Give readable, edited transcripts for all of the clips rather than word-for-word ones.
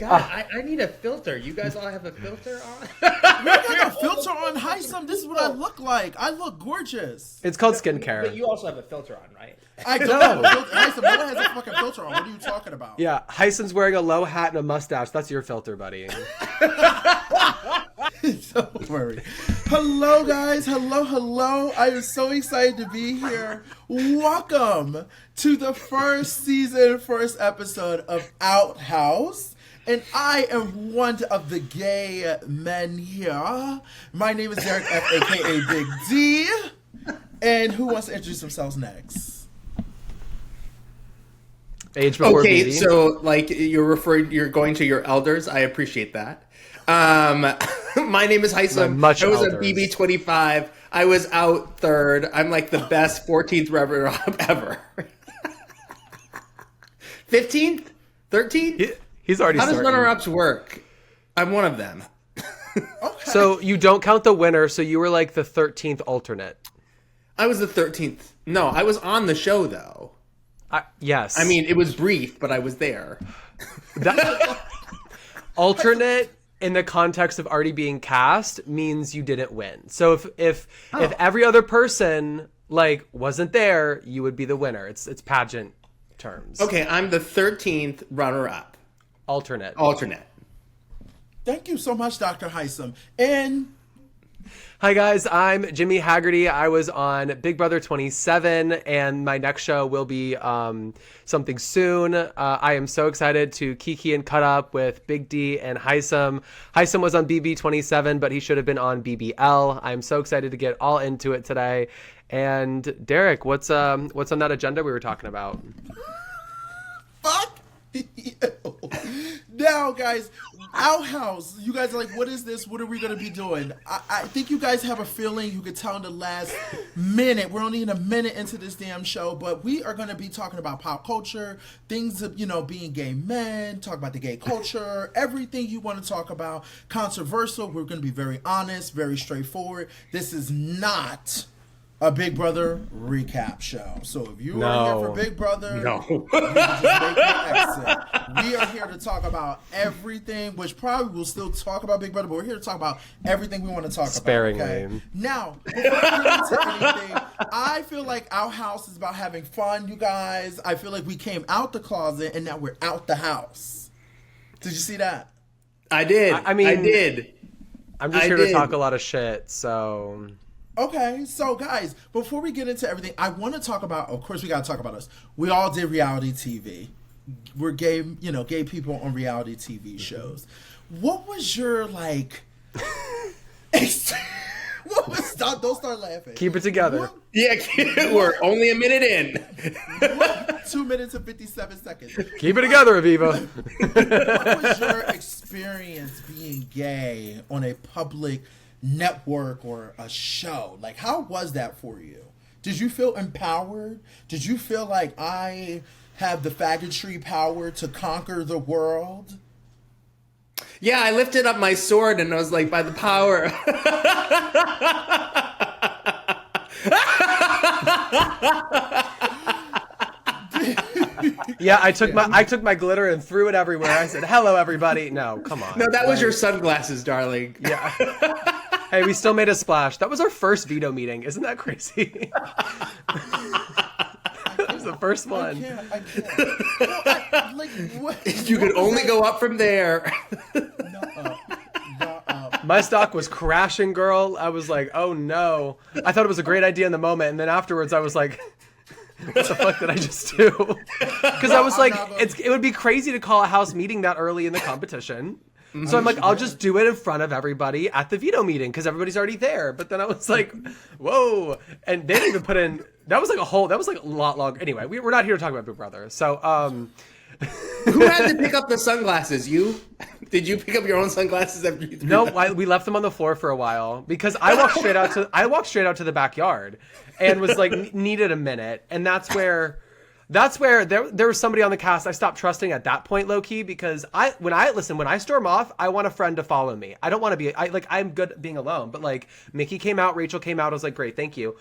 God, I need a filter. You guys all have a filter on? We got a filter on. Hisam, this is what I look like. I look gorgeous. It's called skincare. But you also have a filter on, right? I don't have a filter. Hisam, no one has a fucking filter on. What are you talking about? Yeah, Hisam's wearing a low hat and a mustache. That's your filter, buddy. Don't worry. Hello, guys. Hello. I am so excited to be here. Welcome to the first season, first episode of Outhouse. And I am one of the gay men here. My name is Derek F, a.k.a. Big D. And who wants to introduce themselves next? Age before Okay, beauty. so like you're going to your elders. I appreciate that. My name is Hisam. I was a BB25. I was out third. I'm like the best 14th runner-up ever. 15th? 13th? He's already How does starting. runner-ups work? I'm one of them. Okay. So you don't count the winner, so you were like the 13th alternate. I was the 13th. No, I was on the show, though. Yes. I mean, it was brief, but I was there. Alternate in the context of already being cast means you didn't win. So if every other person like wasn't there, you would be the winner. It's pageant terms. Okay, I'm the 13th runner-up. Alternate. Thank you so much, Dr. Hisam. And Hi guys, I'm Jimmy Heagerty. I was on Big Brother 27, and my next show will be something soon. I am so excited to kiki and cut up with Big D and Hisam. Hisam was on BB 27, but he should have been on BBL. I'm so excited to get all into it today. And Derek, what's on that agenda we were talking about? fuck you. Now, guys, Outhouse. You guys are like, what is this? What are we going to be doing? I think you guys have a feeling. You could tell in the last minute. We're only in a minute into this damn show, but we are going to be talking about pop culture, things of, being gay men, talk about the gay culture, everything you want to talk about. Controversial. We're going to be very honest, very straightforward. This is not a Big Brother recap show. So if you are here for Big Brother, you can just make your exit. We are here to talk about everything, which probably we'll still talk about Big Brother, but we're here to talk about everything we want to talk sparingly. about. Okay? Now, before we get into anything, I feel like our house is about having fun, you guys. I feel like we came out the closet and now we're out the house. Did you see that? I did. I did. I'm just here to talk a lot of shit, so... Okay, so guys, before we get into everything, I want to talk about, of course we got to talk about us. We all did reality TV. We're gay, gay people on reality TV shows. What was your, don't start laughing. Keep it together. We're only a minute in. 2 minutes and 57 seconds. Keep it together, Aviva. What was your experience being gay on a public network or a show? Like, how was that for you? Did you feel empowered? Did you feel like I have the faggotry power to conquer the world? Yeah, I lifted up my sword and I was like, by the power. Yeah, I took my glitter and threw it everywhere. I said, "Hello, everybody." No, come on. No, that was your sunglasses, darling. Yeah. Hey, we still made a splash. That was our first veto meeting. Isn't that crazy? That was the first one. I can't. What? You could only go up from there. My stock was crashing, girl. I was like, oh no. I thought it was a great idea in the moment. And then afterwards I was like, what the fuck did I just do? Because I was like, it would be crazy to call a house meeting that early in the competition. So I'm like, I'll just do it in front of everybody at the veto meeting because everybody's already there. But then I was like, whoa. And they didn't even put in, that was like a lot long. Anyway, we're not here to talk about Big Brother. So, who had to pick up the sunglasses? You? Did you pick up your own sunglasses after you threw them? No, we left them on the floor for a while because I walked straight out to the backyard and was like needed a minute. And that's where there was somebody on the cast I stopped trusting at that point, low key, because when I storm off, I want a friend to follow me. I don't want to be I'm good being alone, but like Mickey came out, Rachel came out, I was like, great, thank you.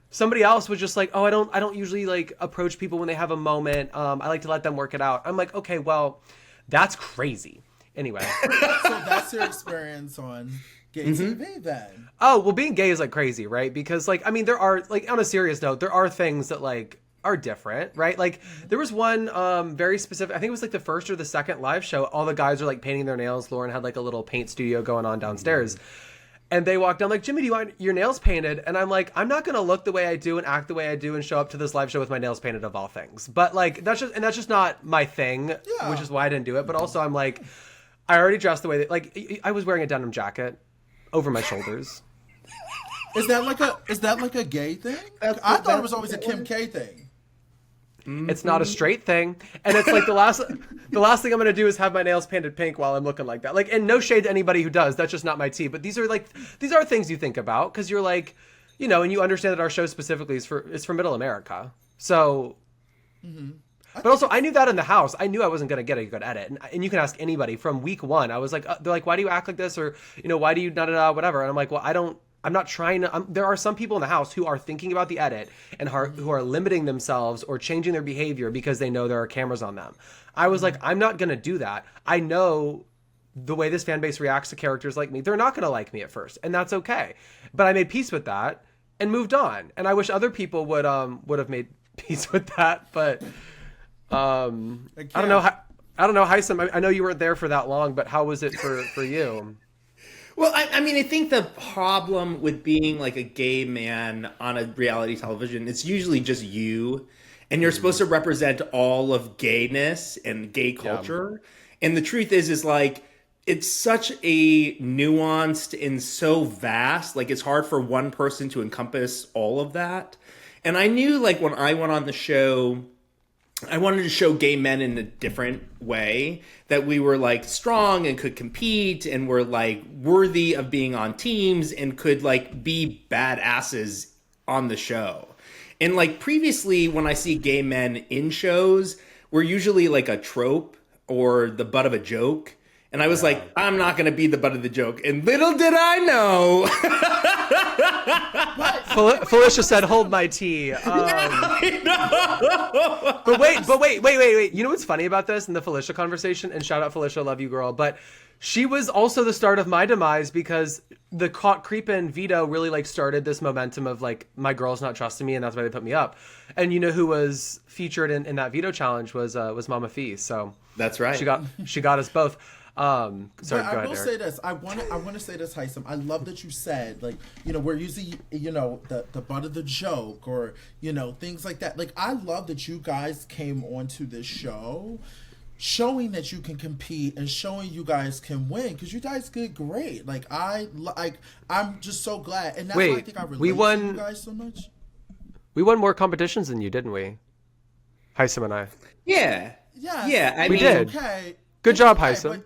Somebody else was just like, oh, I don't usually like approach people when they have a moment. I like to let them work it out. I'm like, okay, well, that's crazy. Anyway. So that's your experience on gay TV then. Oh, well, being gay is like crazy, right? Because like, I mean, there are like, on a serious note, there are things that like are different, right? Like there was one very specific, I think it was like the first or the second live show. All the guys are like painting their nails. Lauren had like a little paint studio going on downstairs. And they walked down like, Jimmy, do you want your nails painted? And I'm like, I'm not going to look the way I do and act the way I do and show up to this live show with my nails painted of all things. But like, that's just not my thing, which is why I didn't do it. But also I'm like, I already dressed the way that, like, I was wearing a denim jacket over my shoulders. Is that like a gay thing? I thought it was always a Kim K thing. It's not a straight thing, and it's like the last thing I'm gonna do is have my nails painted pink while I'm looking like that. Like, and no shade to anybody who does. That's just not my tea. But these are things you think about because you're like, you know, and you understand that our show specifically is for Middle America. So, but also I knew that in the house. I knew I wasn't gonna get a good edit, and you can ask anybody from week one. I was like, they're like, why do you act like this, or you know, why do you whatever? And I'm like, well, I'm not trying to. There are some people in the house who are thinking about the edit and who are limiting themselves or changing their behavior because they know there are cameras on them. I was like, I'm not going to do that. I know the way this fan base reacts to characters like me. They're not going to like me at first, and that's okay. But I made peace with that and moved on. And I wish other people would have made peace with that. But I don't know. I don't know, Hisam. I know you weren't there for that long, but how was it for you? Well, I mean, I think the problem with being like a gay man on a reality television, it's usually just you, and you're supposed to represent all of gayness and gay culture. Yeah. And the truth is like, it's such a nuanced and so vast, like it's hard for one person to encompass all of that. And I knew like when I went on the show, I wanted to show gay men in a different way, that we were like strong and could compete and were like worthy of being on teams and could like be badasses on the show. And like previously when I see gay men in shows, we're usually like a trope or the butt of a joke. And I was like, I'm not going to be the butt of the joke. And little did I know. Felicia said, hold my tea. I know. But wait. You know what's funny about this and the Felicia conversation? And shout out Felicia, love you, girl. But she was also the start of my demise because the caught creepin' veto really like started this momentum of like, my girl's not trusting me and that's why they put me up. And you know who was featured in that veto challenge was Mama Fee. So that's right. She got us both. Sorry, I will say this. I want to say this, Hisam. I love that you said, like, you know, we're usually, you know, the butt of the joke or, you know, things like that. Like, I love that you guys came onto this show showing that you can compete and showing you guys can win because you guys did great. Like, I'm just so glad. And that's why I think I relate to you guys so much. We won more competitions than you, didn't we? Hisam and I. Yeah. We did. Okay. Good job, Hisam.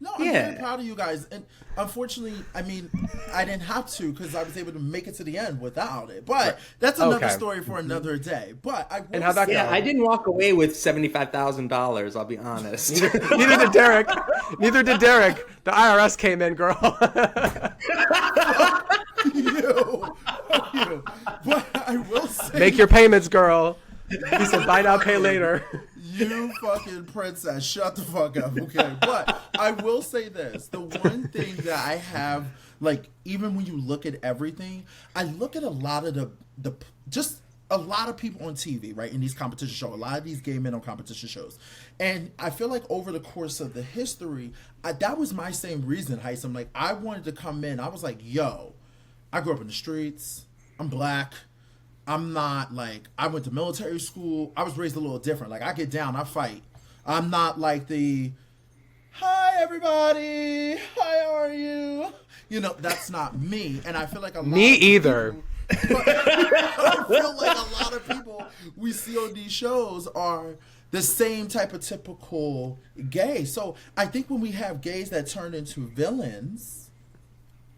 No, I'm very proud of you guys. And unfortunately, I mean, I didn't have to because I was able to make it to the end without it. But that's another story for another day. But I will I didn't walk away with $75,000, I'll be honest. Neither did Derek. The IRS came in, girl. you. But I will say, make your payments, girl. He said, buy now, pay later. You fucking princess, shut the fuck up, okay? But I will say this. The one thing that I have, like, even when you look at everything, I look at a lot of just a lot of people on TV, right, in these competition shows, a lot of these gay men on competition shows. And I feel like over the course of the history, that was my same reason, Hisam. Like, I wanted to come in. I was like, yo, I grew up in the streets. I'm black. I'm not like, I went to military school. I was raised a little different. Like, I get down, I fight. I'm not like hi everybody, how are you? You know, that's not me. And I feel like me either. I feel like a lot of people we see on these shows are the same type of typical gay. So I think when we have gays that turn into villains,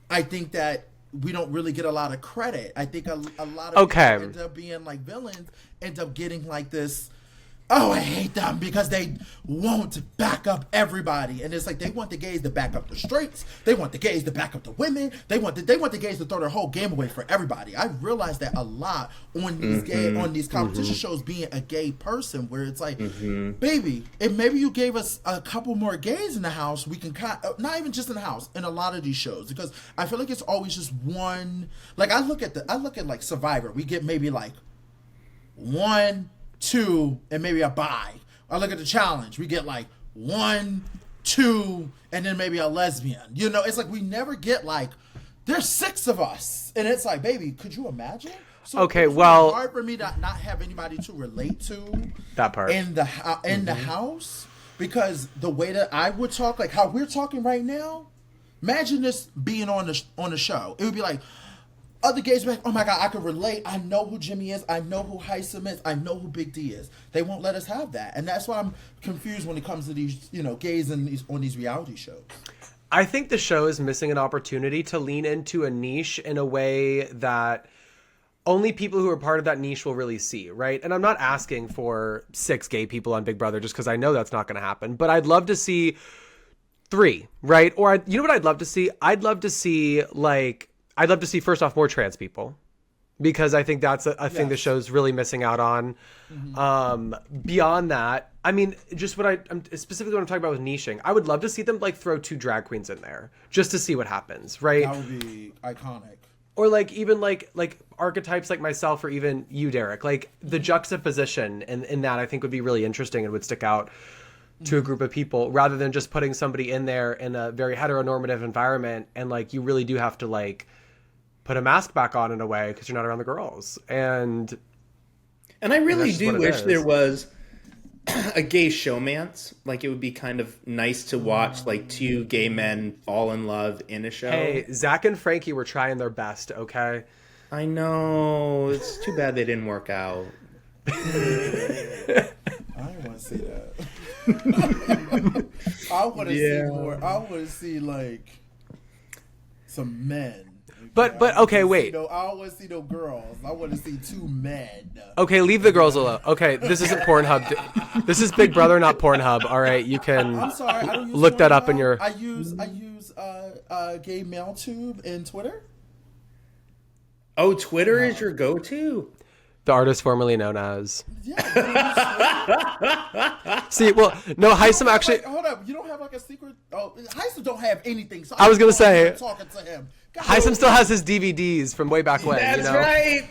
I think that we don't really get a lot of credit. I think a lot of people end up being like villains, end up getting like this oh, I hate them because they won't back up everybody. And it's like they want the gays to back up the straights. They want the gays to back up the women. They want the gays to throw their whole game away for everybody. I realized that a lot on these competition shows, being a gay person, where it's like, baby, if maybe you gave us a couple more gays in the house, we can not even just in the house, in a lot of these shows, because I feel like it's always just one. Like I look at like Survivor, we get maybe like 1, 2, and maybe a bye. I look at the challenge, we get like 1, 2, and then maybe a lesbian. You know, it's like we never get like, there's 6 of us, and it's like, baby, could you imagine? So okay, well, it's hard for me to not have anybody to relate to that part in the house, because the way that I would talk, like how we're talking right now, imagine this being on the show. It would be like, other gays be like, oh my God, I can relate. I know who Jimmy is. I know who Hisam is. I know who Big D is. They won't let us have that. And that's why I'm confused when it comes to these, you know, gays on these reality shows. I think the show is missing an opportunity to lean into a niche in a way that only people who are part of that niche will really see, right? And I'm not asking for 6 gay people on Big Brother just because I know that's not going to happen. But I'd love to see 3, right? Or you know what I'd love to see? I'd love to see first off more trans people, because I think that's a thing the show's really missing out on. Beyond that, I mean, just specifically what I'm talking about with niching, I would love to see them like throw 2 drag queens in there just to see what happens, right? That would be iconic. Or like even like archetypes like myself, or even you, Derek, like the juxtaposition in that I think would be really interesting and would stick out to a group of people, rather than just putting somebody in there in a very heteronormative environment. And like, you really do have to like put a mask back on in a way, because you're not around the girls. And I really do wish there was a gay showmance. Like, it would be kind of nice to watch like 2 gay men fall in love in a show. Hey, Zach and Frankie were trying their best, okay? I know. It's too bad they didn't work out. I don't want to see that. I want to see more. I want to see like some men. But okay, wait. I don't want to see no girls. I want to see 2 men. Okay, leave the girls alone. Okay, this isn't Pornhub. This is Big Brother, not Pornhub. All right, you can I'm sorry, I don't use look that up Pornhub. in your. I use Gay MailTube and Twitter. Oh, Twitter is your go-to? The artist formerly known as. Yeah. See, well, no, Hisam actually. Like, hold up, you don't have like a secret. Oh, Hisam don't have anything. So I was gonna say, talking to him. Hisam still has his DVDs from way back when. That's you know? right.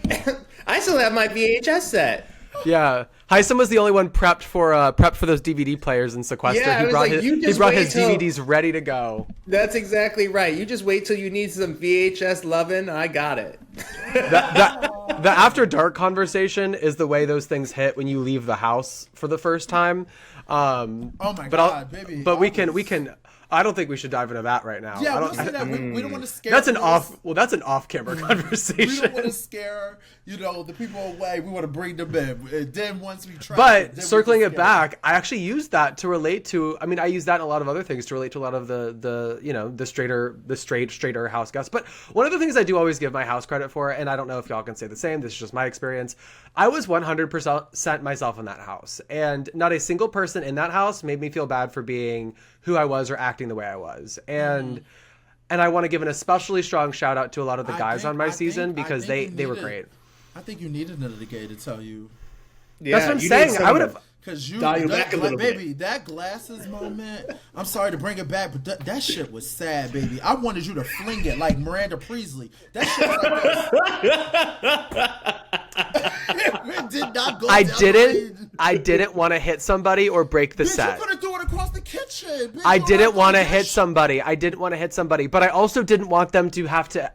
I still have my VHS set. Yeah, Hisam was the only one prepped for those DVD players in Sequester. Yeah, he brought his DVDs ready to go. That's exactly right. You just wait till you need some VHS loving. I got it. The After Dark conversation is the way those things hit when you leave the house for the first time. Oh my God, baby! But we can. I don't think we should dive into that right now. Yeah, we'll say that. We don't want to scare. That's an off-camera conversation. We don't want to scare, the people away. We want to bring them in. And then once we try. But circling it back, I actually used that to relate to. I mean, I use that in a lot of other things to relate to a lot of the straighter house guests. But one of the things I do always give my house credit for, and I don't know if y'all can say the same. This is just my experience. I was 100% myself in that house, and not a single person in that house made me feel bad for being who I was or acting the way I was. And I want to give an especially strong shout out to a lot of the guys on my season, because they were great. I think you needed another gay to tell you. Yeah, that's what I'm saying. I would have. Because baby, that glasses moment, I'm sorry to bring it back, but that shit was sad, baby. I wanted you to fling it like Miranda Priestley. That shit was like this. It did not go I didn't want to hit somebody or break the set. You could have threw it across the kitchen. Bitch, I didn't want to hit somebody. But I also didn't want them to have to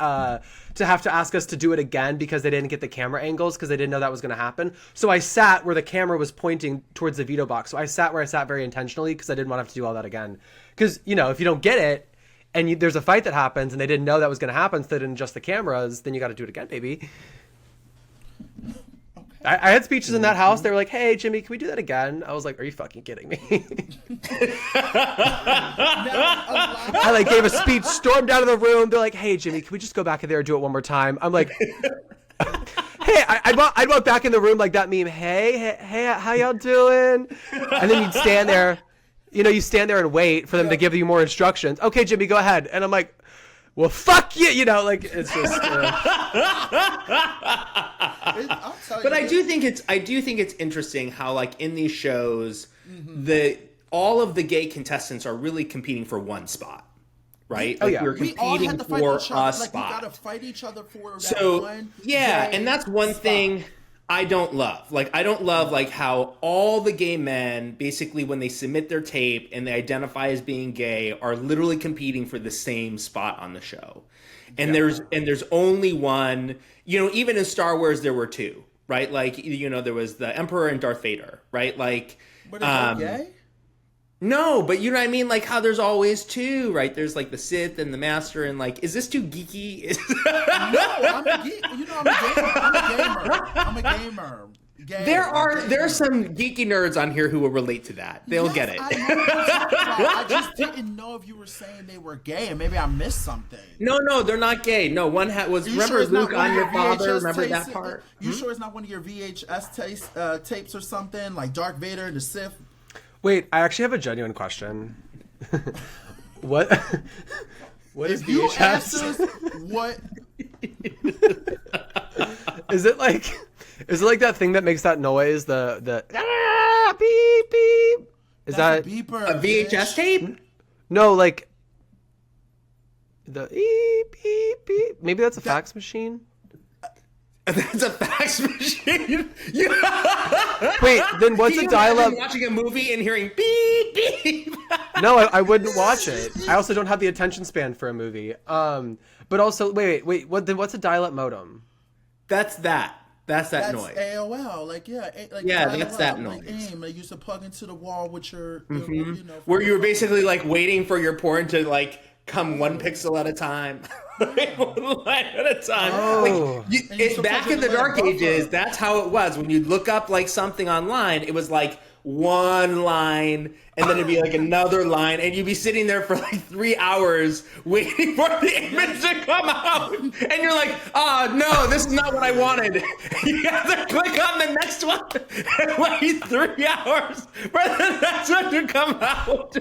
ask us to do it again because they didn't get the camera angles, because they didn't know that was going to happen. So I sat where the camera was pointing towards the veto box. So I sat where I sat very intentionally, because I didn't want to have to do all that again. Because, if you don't get it and there's a fight that happens and they didn't know that was going to happen, so they didn't adjust the cameras, then you got to do it again, baby. I had speeches in that house. They were like, hey, Jimmy, can we do that again? I was like, are you fucking kidding me? I gave a speech, stormed out of the room. They're like, hey, Jimmy, can we just go back in there and do it one more time? I'm like, hey, I'd walk back in the room like that meme. Hey, how y'all doing? And then you'd stand there. You stand there and wait for them to give you more instructions. Okay, Jimmy, go ahead. And I'm like, well, fuck you. It's just. But I do think it's interesting how, like, in these shows, all of the gay contestants are really competing for one spot. Right? Like, you're competing for a spot. Like, we gotta fight each other for that one. Yeah, and that's one thing I don't love. Like, I don't love, like, how all the gay men, basically, when they submit their tape and they identify as being gay, are literally competing for the same spot on the show. And there's only one. Even in Star Wars, there were two, right? Like, there was the Emperor and Darth Vader, right? Like, but is they gay? No, but you know what I mean? Like, how there's always two, right? There's, like, the Sith and the Master, and, like, is this too geeky? No, I'm a geek. I'm a gamer. There are some geeky nerds on here who will relate to that. They'll get it. I just didn't know if you were saying they were gay, and maybe I missed something. No, they're not gay. No, one was. Remember Luke, I'm your father. Remember that part? You sure it's not one of your VHS tapes or something, like Darth Vader and the Sith? Wait, I actually have a genuine question. What is VHS? What? Is it like that thing that makes that noise? The beep beep. Is that a beeper? A VHS tape? No, like the beep beep beep. Maybe that's a fax machine. That's a fax machine. Wait, then what's a dial-up? Watching a movie and hearing beep beep. No, I wouldn't watch it. I also don't have the attention span for a movie. But also, wait. What's a dial-up modem? That's that noise. AOL, that's that noise. Like AIM, they used to plug into the wall with your, where you were basically like waiting for your porn to like come one pixel at a time. One line at a time. Oh. Like, back in the dark ages, that's how it was. When you'd look up like something online, it was like one line, and then it'd be like another line, and you'd be sitting there for like 3 hours waiting for the image to come out, and you're like, oh no, this is not what I wanted. You have to click on the next one and wait 3 hours for the next one to come out.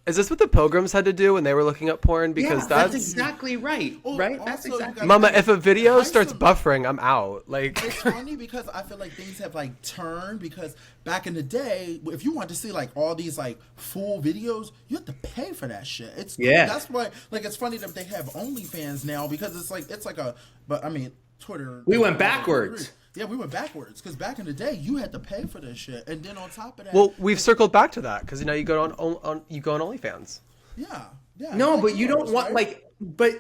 Is this what the Pilgrims had to do when they were looking up porn? Because that's exactly right. Right? That's exactly. Mama, if a video starts buffering, I'm out. Like, it's funny because I feel like things have like turned, because back in the day, if you want to see like all these like full videos, you have to pay for that shit. That's why, like, it's funny that they have OnlyFans now, because it's like a, but I mean, Twitter. We went backwards. Yeah, we went backwards, because back in the day you had to pay for this shit, and then on top of that, well, we've circled back to that because you go on OnlyFans. Yeah. No, but you don't want like, but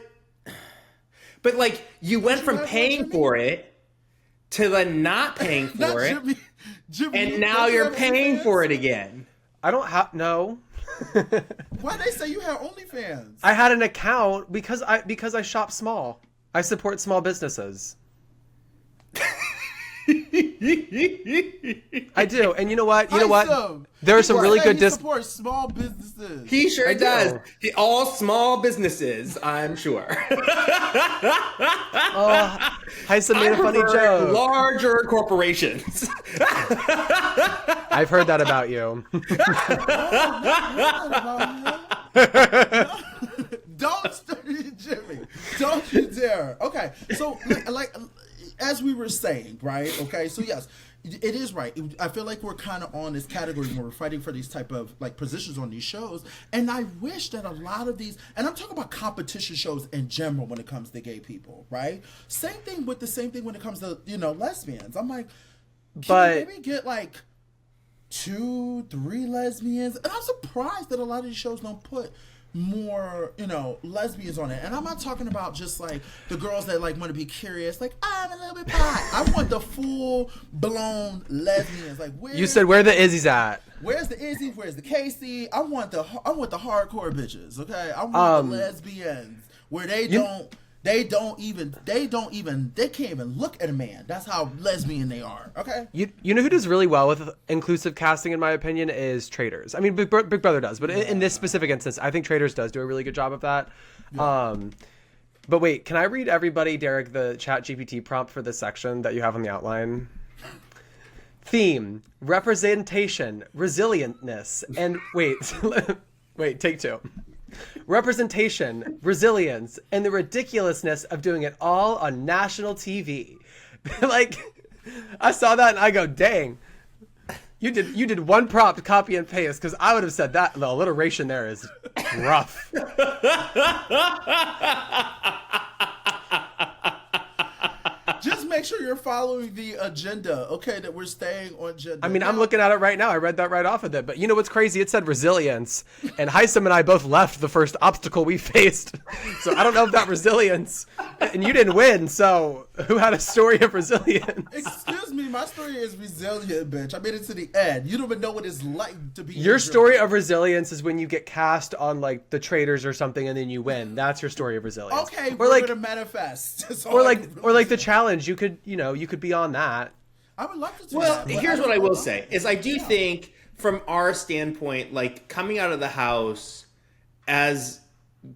like you went from paying for it to then not paying for it, Jimmy, and now you're paying for it again. I don't have no. Why they say you had OnlyFans? I had an account because I shop small. I support small businesses. I do, and you know what? There are some really good support small businesses. He sure does. All small businesses, I'm sure. Hisam made a funny joke. Larger corporations. I've heard that about you. Don't, Jimmy. Don't you dare. Okay, so like as we were saying, right? Okay, so yes, it is right. I feel like we're kind of on this category when we're fighting for these type of like positions on these shows, and I wish that a lot of these, and I'm talking about competition shows in general when it comes to gay people, right? Same thing when it comes to lesbians. I'm like, can we maybe get like 2-3 lesbians? And I'm surprised that a lot of these shows don't put more lesbians on it. And I'm not talking about just like the girls that like want to be curious, like I'm a little bit bi. I want the full blown lesbians. Like, you said where the Izzy's at? Where's the Izzy? Where's the Casey? I want the hardcore bitches. Okay, I want the lesbians where they can't even look at a man. That's how lesbian they are. Okay. You know who does really well with inclusive casting, in my opinion, is Traders. I mean, Big Brother does, but in this specific instance, I think Traders does do a really good job of that. Yeah. But wait, can I read everybody, Derek, the chat GPT prompt for this section that you have on the outline? Theme, representation, resilientness, and wait, take two. Representation, resilience, and the ridiculousness of doing it all on national TV. Like, I saw that and I go, dang. You did one prompt, copy and paste, because I would have said that. The alliteration there is rough. Just make sure you're following the agenda, okay, that we're staying on agenda. I mean, I'm looking at it right now. I read that right off of it. But you know what's crazy? It said resilience. And Hisam and I both left the first obstacle we faced. So I don't know if that resilience... And you didn't win, so who had a story of resilience? Excuse me, my story is resilient, bitch. I made it to the end. You don't even know what it's like to be... Your story of resilience is when you get cast on, like, The Traitors or something and then you win. That's your story of resilience. Okay, or we're like, gonna manifest. Or like The Challenge. You could be on that. I would love to do that. Well, here's what I will say, is I do think, from our standpoint, like, coming out of the house as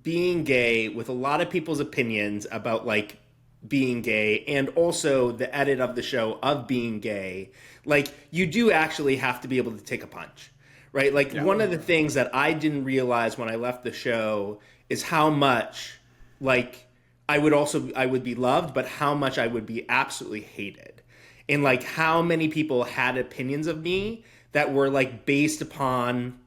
being gay with a lot of people's opinions about, like, being gay, and also the edit of the show of being gay, like, you do actually have to be able to take a punch, right? Like, one of the things that I didn't realize when I left the show is how much, like, I would be loved, but how much I would be absolutely hated. And, like, how many people had opinions of me that were, like, based upon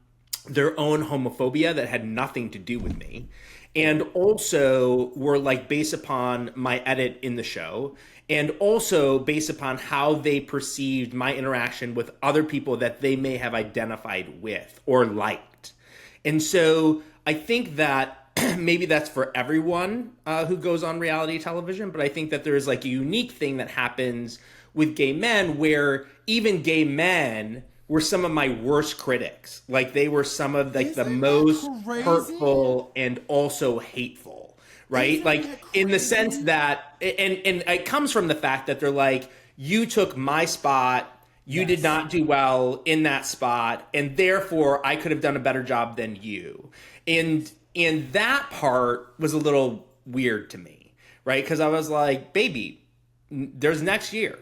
their own homophobia that had nothing to do with me, and also were, like, based upon my edit in the show, and also based upon how they perceived my interaction with other people that they may have identified with or liked. And so I think that maybe that's for everyone who goes on reality television, but I think that there is, like, a unique thing that happens with gay men where even gay men were some of my worst critics. Like, they were some of, like, the most hurtful and also hateful, right? Like, in the sense that, and it comes from the fact that they're like, you took my spot, you did not do well in that spot, and therefore I could have done a better job than you. And that part was a little weird to me, right? Because I was like, baby, there's next year.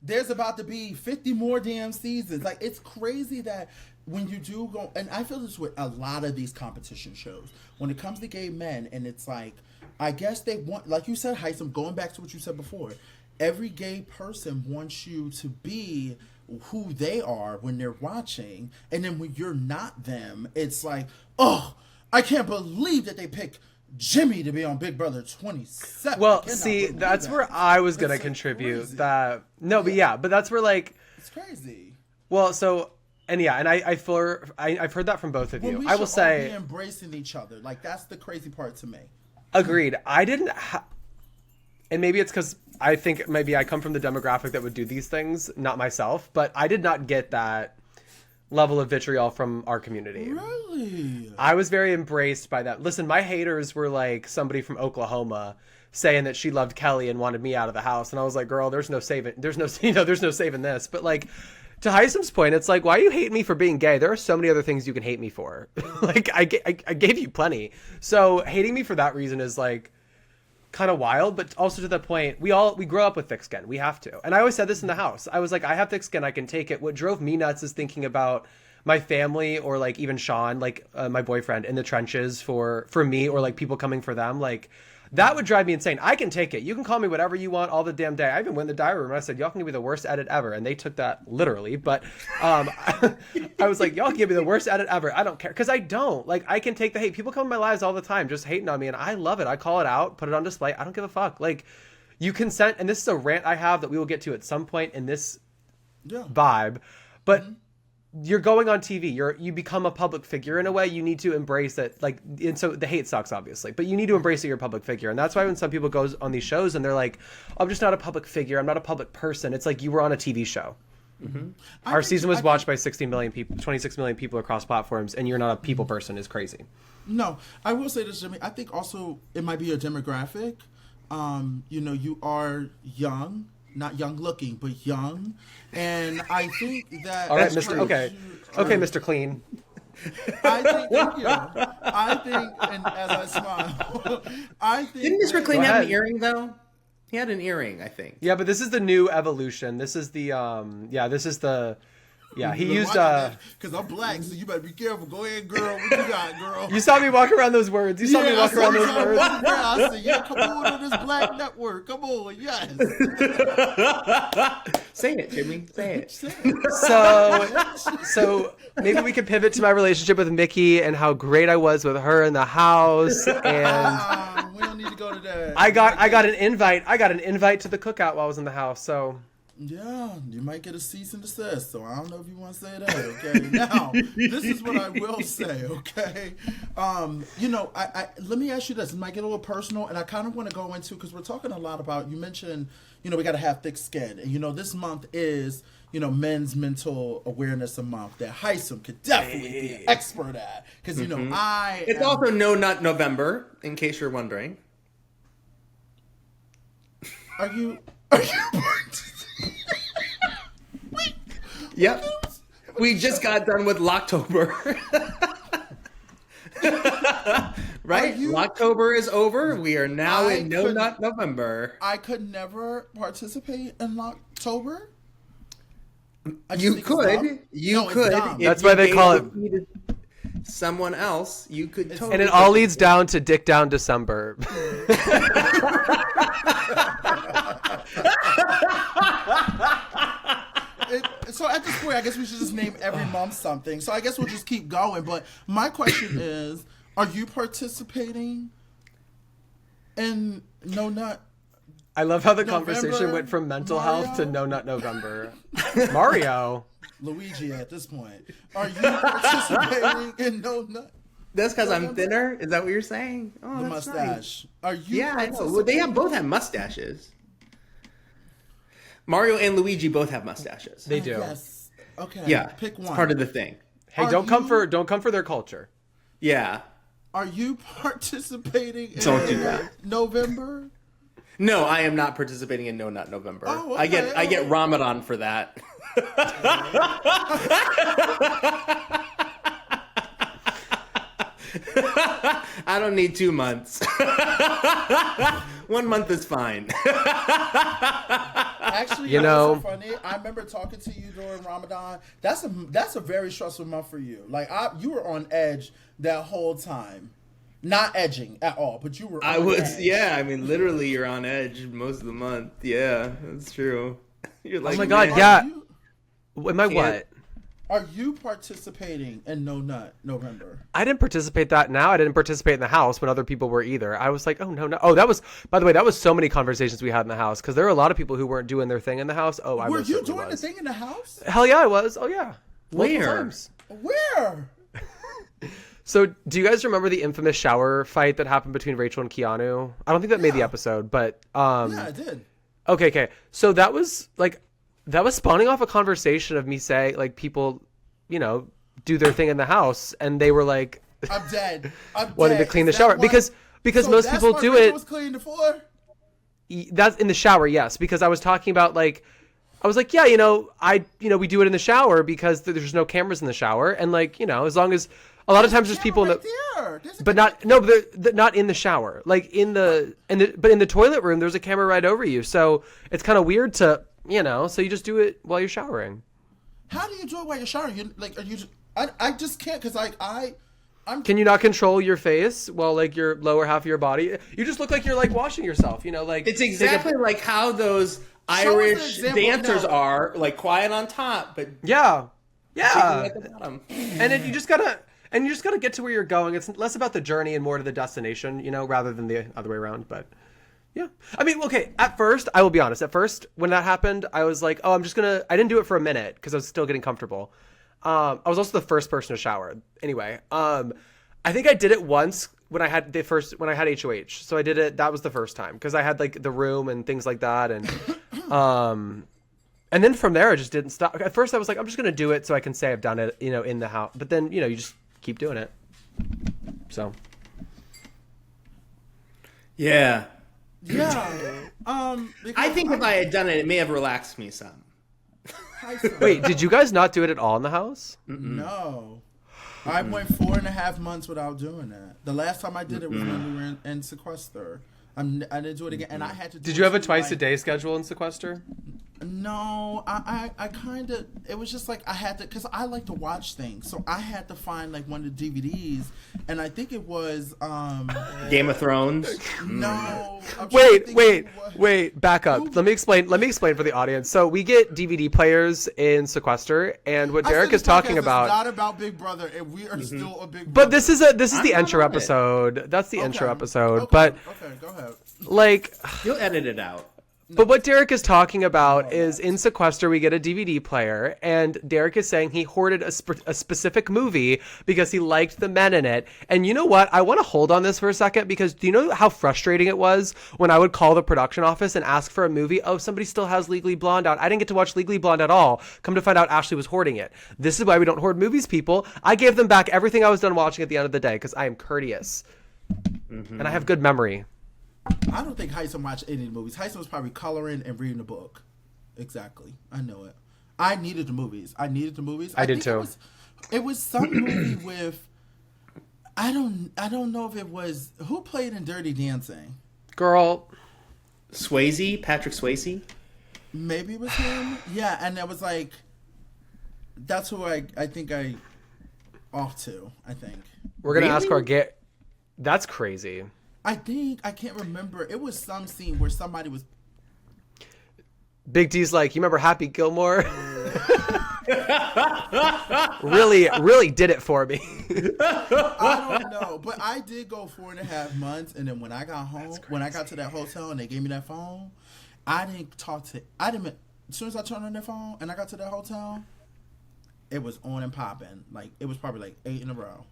There's about to be 50 more damn seasons. Like, it's crazy that when you do go, and I feel this with a lot of these competition shows, when it comes to gay men, and it's like, I guess they want, like you said, Hisam, going back to what you said before, every gay person wants you to be who they are when they're watching, and then when you're not them, it's like, oh, I can't believe that they picked Jimmy to be on Big Brother 27. Well, see, that's where I was going to contribute crazy. That. No, but yeah, but that's where, like, it's crazy. Well, so, and yeah, and I've heard that from both of you. I will say, be embracing each other. Like, that's the crazy part to me. Agreed. I didn't, and maybe it's because I think maybe I come from the demographic that would do these things, not myself, but I did not get that level of vitriol from our community. Really? I was very embraced by that. Listen, my haters were like somebody from Oklahoma saying that she loved Kelly and wanted me out of the house, and I was like, girl, there's no saving this. But, like, to Hisam's point, it's like, why you hate me for being gay? There are so many other things you can hate me for. Like, I gave you plenty. So hating me for that reason is, like, kind of wild, but also to the point, we grow up with thick skin. We have to. And I always said this in the house. I was like, I have thick skin. I can take it. What drove me nuts is thinking about my family, or, like, even Sean, like, my boyfriend, in the trenches for me, or, like, people coming for them. Like, that would drive me insane. I can take it. You can call me whatever you want all the damn day. I even went in the diary room and I said, y'all can give me the worst edit ever. And they took that literally. But I was like, y'all can give me the worst edit ever. I don't care. Because I don't. Like, I can take the hate. People come in my lives all the time just hating on me. And I love it. I call it out, put it on display. I don't give a fuck. Like, you consent. And this is a rant I have that we will get to at some point in this vibe. But you're going on TV. You become a public figure in a way. You need to embrace that. Like, and so the hate sucks, obviously, but you need to embrace that you're a public figure. And that's why when some people go on these shows and they're like, I'm just not a public figure, I'm not a public person. It's like, you were on a TV show. Mm-hmm. Our season was watched by 60 million people, 26 million people across platforms, and you're not a people person is crazy. No, I will say this, Jimmy. I think also it might be your demographic. You are young. Not young looking, but young. And I think that... All right, Mr. Okay, Mr. Clean. I think, thank you. I think, and as I smile, I think. Didn't Mr. Clean have an earring though? He had an earring, I think. Yeah, but this is the new evolution. This is the this is the. Yeah, he used because I'm black, so you better be careful. Go ahead, girl. What you got, girl? You saw me walk around those words. You saw me walk around those words. I said, yeah, come on this black network. Come on, yes. Say it, Jimmy. Say it. So maybe we could pivot to my relationship with Mickey and how great I was with her in the house. And we don't need to go to that. I got an invite. I got an invite to the cookout while I was in the house. So. Yeah, you might get a cease and desist, so I don't know if you want to say that, okay? Now, this is what I will say, okay? I let me ask you this. It might get a little personal, and I kind of want to go into, because we're talking a lot about, you mentioned, we got to have thick skin. And, this month is, Men's Mental Awareness Month that Hisam could definitely be an expert at. Because, It's also No Nut November, in case you're wondering. Are you Yep. We just got done with Locktober. Right? Locktober is over. We are now in No Nut November. I could never participate in Locktober. You could. You could. That's why they call it someone else. You could totally. And it all leads down to Dick Down December. So at this point, I guess we should just name every month something. So I guess we'll just keep going. But my question is, are you participating in No Nut? I love how the conversation went from mental health to No Nut November. Mario. Luigi at this point. Are you participating in No Nut? That's because I'm thinner? Is that what you're saying? Oh, the mustache. Nice. Are you? Yeah, I know. Well, they both have mustaches. Mario and Luigi both have mustaches. They do. Yes. Okay. Yeah. Pick one. It's part of the thing. Hey, don't come for their culture. Yeah. Are you participating Don't do that. November? No, I am not participating in No Nut November. Oh, okay. I get Ramadan for that. I don't need 2 months. 1 month is fine. Actually, so funny. I remember talking to you during Ramadan. That's a very stressful month for you. Like you were on edge that whole time. Not edging at all, but you were on edge. Yeah, I mean literally you're on edge most of the month. Yeah, that's true. You're like, oh my god, yeah. Am I what? Are you participating in No Nut November? I didn't participate that now. I didn't participate in the house when other people were either. I was like, oh, no. Oh, that was, by the way, that was so many conversations we had in the house because there were a lot of people who weren't doing their thing in the house. Oh, I was. Were you doing the thing in the house? Hell yeah, I was. Oh, yeah. Where? Where? So do you guys remember the infamous shower fight that happened between Rachel and Keanu? I don't think that made the episode, but. Yeah, it did. Okay. So that was spawning off a conversation of me saying, like, people, do their thing in the house, and they were like, I'm dead. Wanted to clean the shower because most people do it. Was cleaning the floor? That's in the shower, yes. Because I was talking about yeah, we do it in the shower because there's no cameras in the shower, and as long as a lot of times there's people in the, but not in the shower, like but in the toilet room there's a camera right over you, so it's kind of weird to so you just do it while you're showering. How do you do it while you're showering? I just can't because I'm. Can you not control your face while your lower half of your body? You just look like you're washing yourself. It's exactly like how those Irish dancers are, quiet on top, but yeah, at the bottom. And then you just gotta get to where you're going. It's less about the journey and more to the destination, rather than the other way around. But yeah, I mean, okay. At first, I will be honest. At first, when that happened, I was like, "Oh, I didn't do it for a minute because I was still getting comfortable." I was also the first person to shower. Anyway, I think I did it once when I had HOH. So I did it. That was the first time because I had the room and things like that, and then from there I just didn't stop. At first I was like, I'm just gonna do it so I can say I've done it, in the house. But then you just keep doing it. So yeah. I think if I had done it, it may have relaxed me some. Wait, did you guys not do it at all in the house? No. I went 4.5 months without doing that. The last time I did it was when we were in sequester. I didn't do it again, and I had to. Did you have a twice-a-day schedule in sequester? No, I kind of. It was just like I had to, because I like to watch things, so I had to find like one of the DVDs, and I think it was Game of Thrones. No. Wait. Back up. Let me explain for the audience. So we get DVD players in sequester, and what Derek is talking about. It's not about Big Brother, and we are still a Big Brother. But this is the intro episode. That's the intro episode. But okay, go ahead. Like, you'll edit it out. But what Derek is talking about is in sequester we get a DVD player, and Derek is saying he hoarded a specific movie because he liked the men in it. And you know what? I want to hold on this for a second, because do you know how frustrating it was when I would call the production office and ask for a movie? Oh, somebody still has Legally Blonde out. I didn't get to watch Legally Blonde at all. Come to find out, Ashley was hoarding it. This is why we don't hoard movies, people. I gave them back everything I was done watching at the end of the day because I am courteous. And I have good memory. I don't think Hisam watched any of the movies. Hisam was probably coloring and reading the book. Exactly. I know it. I needed the movies. I did too. It was some movie with, I don't know if it was, who played in Dirty Dancing? Girl. Patrick Swayze? Maybe it was him. Yeah, and it was like, that's who I think I off to, I think. We're going to ask our That's crazy. I can't remember. It was some scene where somebody was. Big D's like, you remember Happy Gilmore? really did it for me. I don't know, but I did go 4.5 months, and then when I got home, when I got to that hotel and they gave me that phone, as soon as I turned on that phone and I got to that hotel, it was on and popping. Like, it was probably like 8 in a row.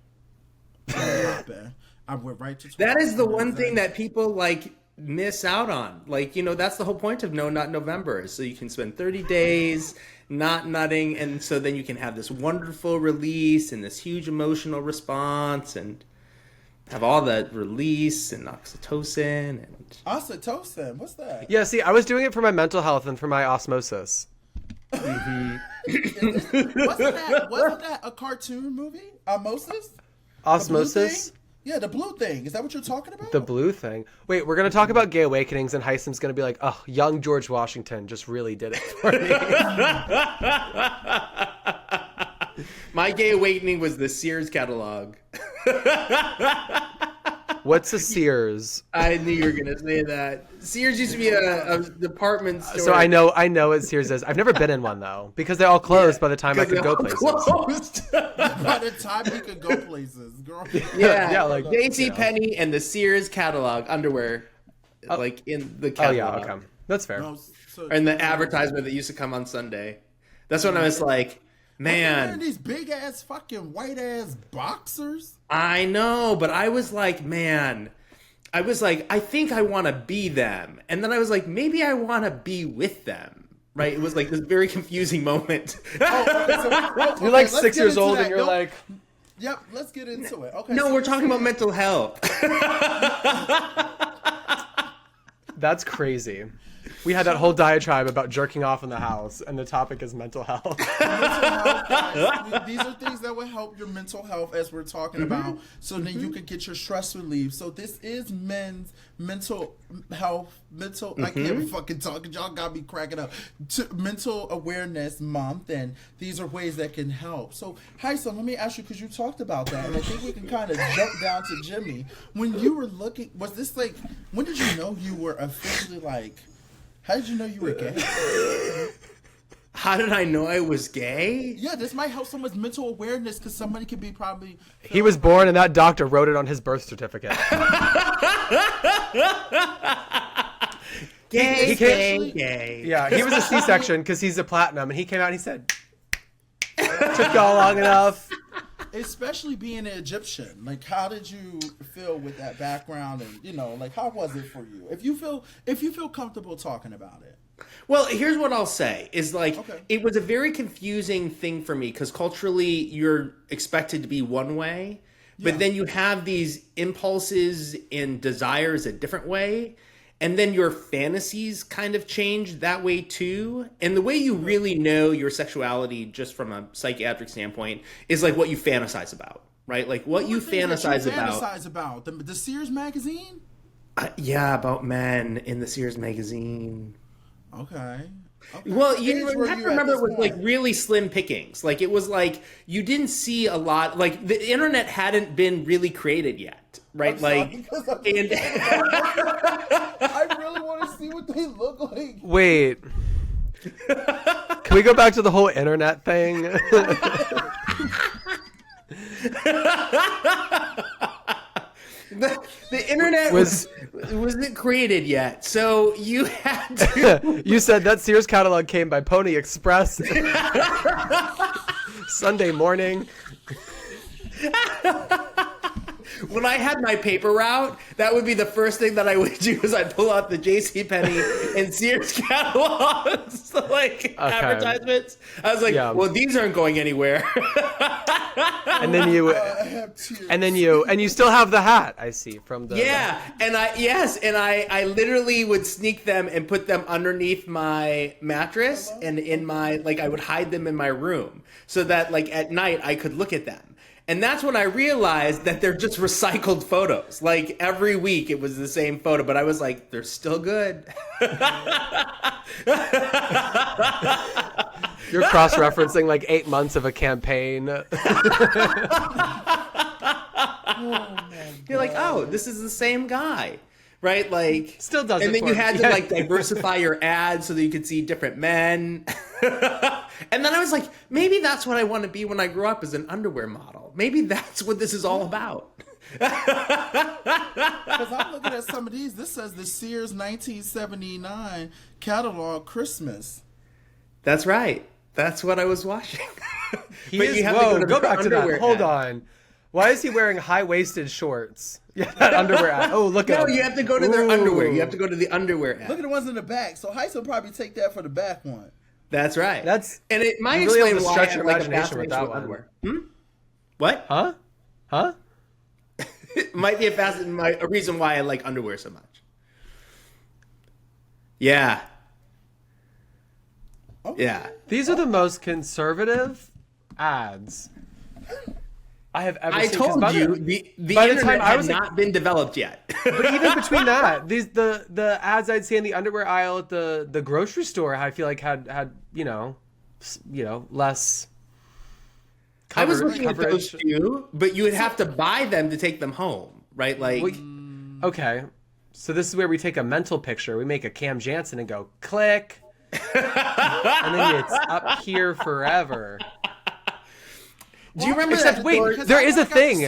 Popping. I went right to 12. That is the one thing that people like miss out on. Like, that's the whole point of No Nut November. So you can spend 30 days not nutting, and so then you can have this wonderful release and this huge emotional response and have all that release and oxytocin. Oxytocin? What's that? Yeah, see, I was doing it for my mental health and for my osmosis. Wasn't that a cartoon movie? Osmosis? Yeah, the blue thing. Is that what you're talking about? The blue thing. Wait, we're going to talk about gay awakenings, and Hisam's going to be like, oh, young George Washington just really did it for me. My gay awakening was the Sears catalog. What's a Sears? I knew you were going to say that. Sears used to be a department store. So I know what Sears is. I've never been in one, though, because they all closed by the time I could go places. By the time you could go places, girl. Yeah, like JCPenney and the Sears catalog underwear, like in the catalog. Oh, yeah, okay. That's fair. And the advertisement that used to come on Sunday. That's when I was like, man. Wearing these big ass fucking white ass boxers. I know, but I was like, man. I was like, I think I want to be them. And then I was like, maybe I want to be with them. Right? It was like this very confusing moment. You're like 6 years old and you're like... Yep, let's get into it. Okay. No, we're talking about mental health. That's crazy. We had that whole diatribe about jerking off in the house, and the topic is mental health. These are things that will help your mental health, as we're talking about, so then you can get your stress relief. So this is men's mental health, I can't be fucking talking. Y'all got me cracking up. Mental Awareness Month, and these are ways that can help. So, Hisam, let me ask you, because you talked about that, and I think we can kind of jump down to Jimmy. When you were looking, was this like, when did you know you were officially like, how did you know you were gay? How did I know I was gay? Yeah, this might help someone's mental awareness, because somebody could be probably... He was born and that doctor wrote it on his birth certificate. Gay. Yeah, he was a C-section because he's a platinum, and he came out and he said, took y'all long enough. Especially being an Egyptian, like, how did you feel with that background, and like, how was it for you? If you feel comfortable talking about it. Well, here's what I'll say is like, okay. It was a very confusing thing for me because culturally you're expected to be one way, but then you have these impulses and desires a different way. and then your fantasies kind of change that way too. And the way you really know your sexuality, just from a psychiatric standpoint, is like what you fantasize about, right? Like what you fantasize about. The Sears magazine? Yeah, about men in the Sears magazine. Okay. Well, you have to remember it was like really slim pickings. Like it was like you didn't see a lot. Like the internet hadn't been really created yet, right? And I really want to see what they look like. Wait, can we go back to the whole internet thing? The internet wasn't created yet, so you had to. You said that Sears catalog came by Pony Express Sunday morning. When I had my paper route, that would be the first thing that I would do is I'd pull out the JCPenney and Sears catalogs, advertisements. I was like, well, these aren't going anywhere. And then you still have the hat, I see, from the... Yeah, and I literally would sneak them and put them underneath my mattress and in my, I would hide them in my room so that, at night I could look at them. And that's when I realized that they're just recycled photos. Like every week it was the same photo, but I was like, they're still good. You're cross-referencing 8 months of a campaign. You're like, oh, this is the same guy. Right? Still does it. And then you had to diversify your ads so that you could see different men. And then I was like, maybe that's what I want to be when I grow up, as an underwear model. Maybe that's what this is all about. Because I'm looking at some of these. This says the Sears 1979 catalog Christmas. That's right. That's what I was watching. Go back to that. Hold on. Why is he wearing high-waisted shorts? Yeah, that underwear ad. Oh, look at him. No, you have to go to their underwear. You have to go to the underwear ad. Look at the ones in the back. So Heist will probably take that for the back one. That's right. And it might really explain why stretch I your have imagination with that one. Underwear. What? Huh? It might be a reason why I like underwear so much. Yeah. Okay. Yeah. These are the most conservative ads I have ever seen. I told you the internet had not been developed yet. But even between that, the ads I'd see in the underwear aisle at the grocery store, I feel like had less. I was looking at those too, but you would have to buy them to take them home, right? Okay, so this is where we take a mental picture. We make a Cam Jansen and go click, and then it's up here forever. Do you remember Except, wait, there is a thing.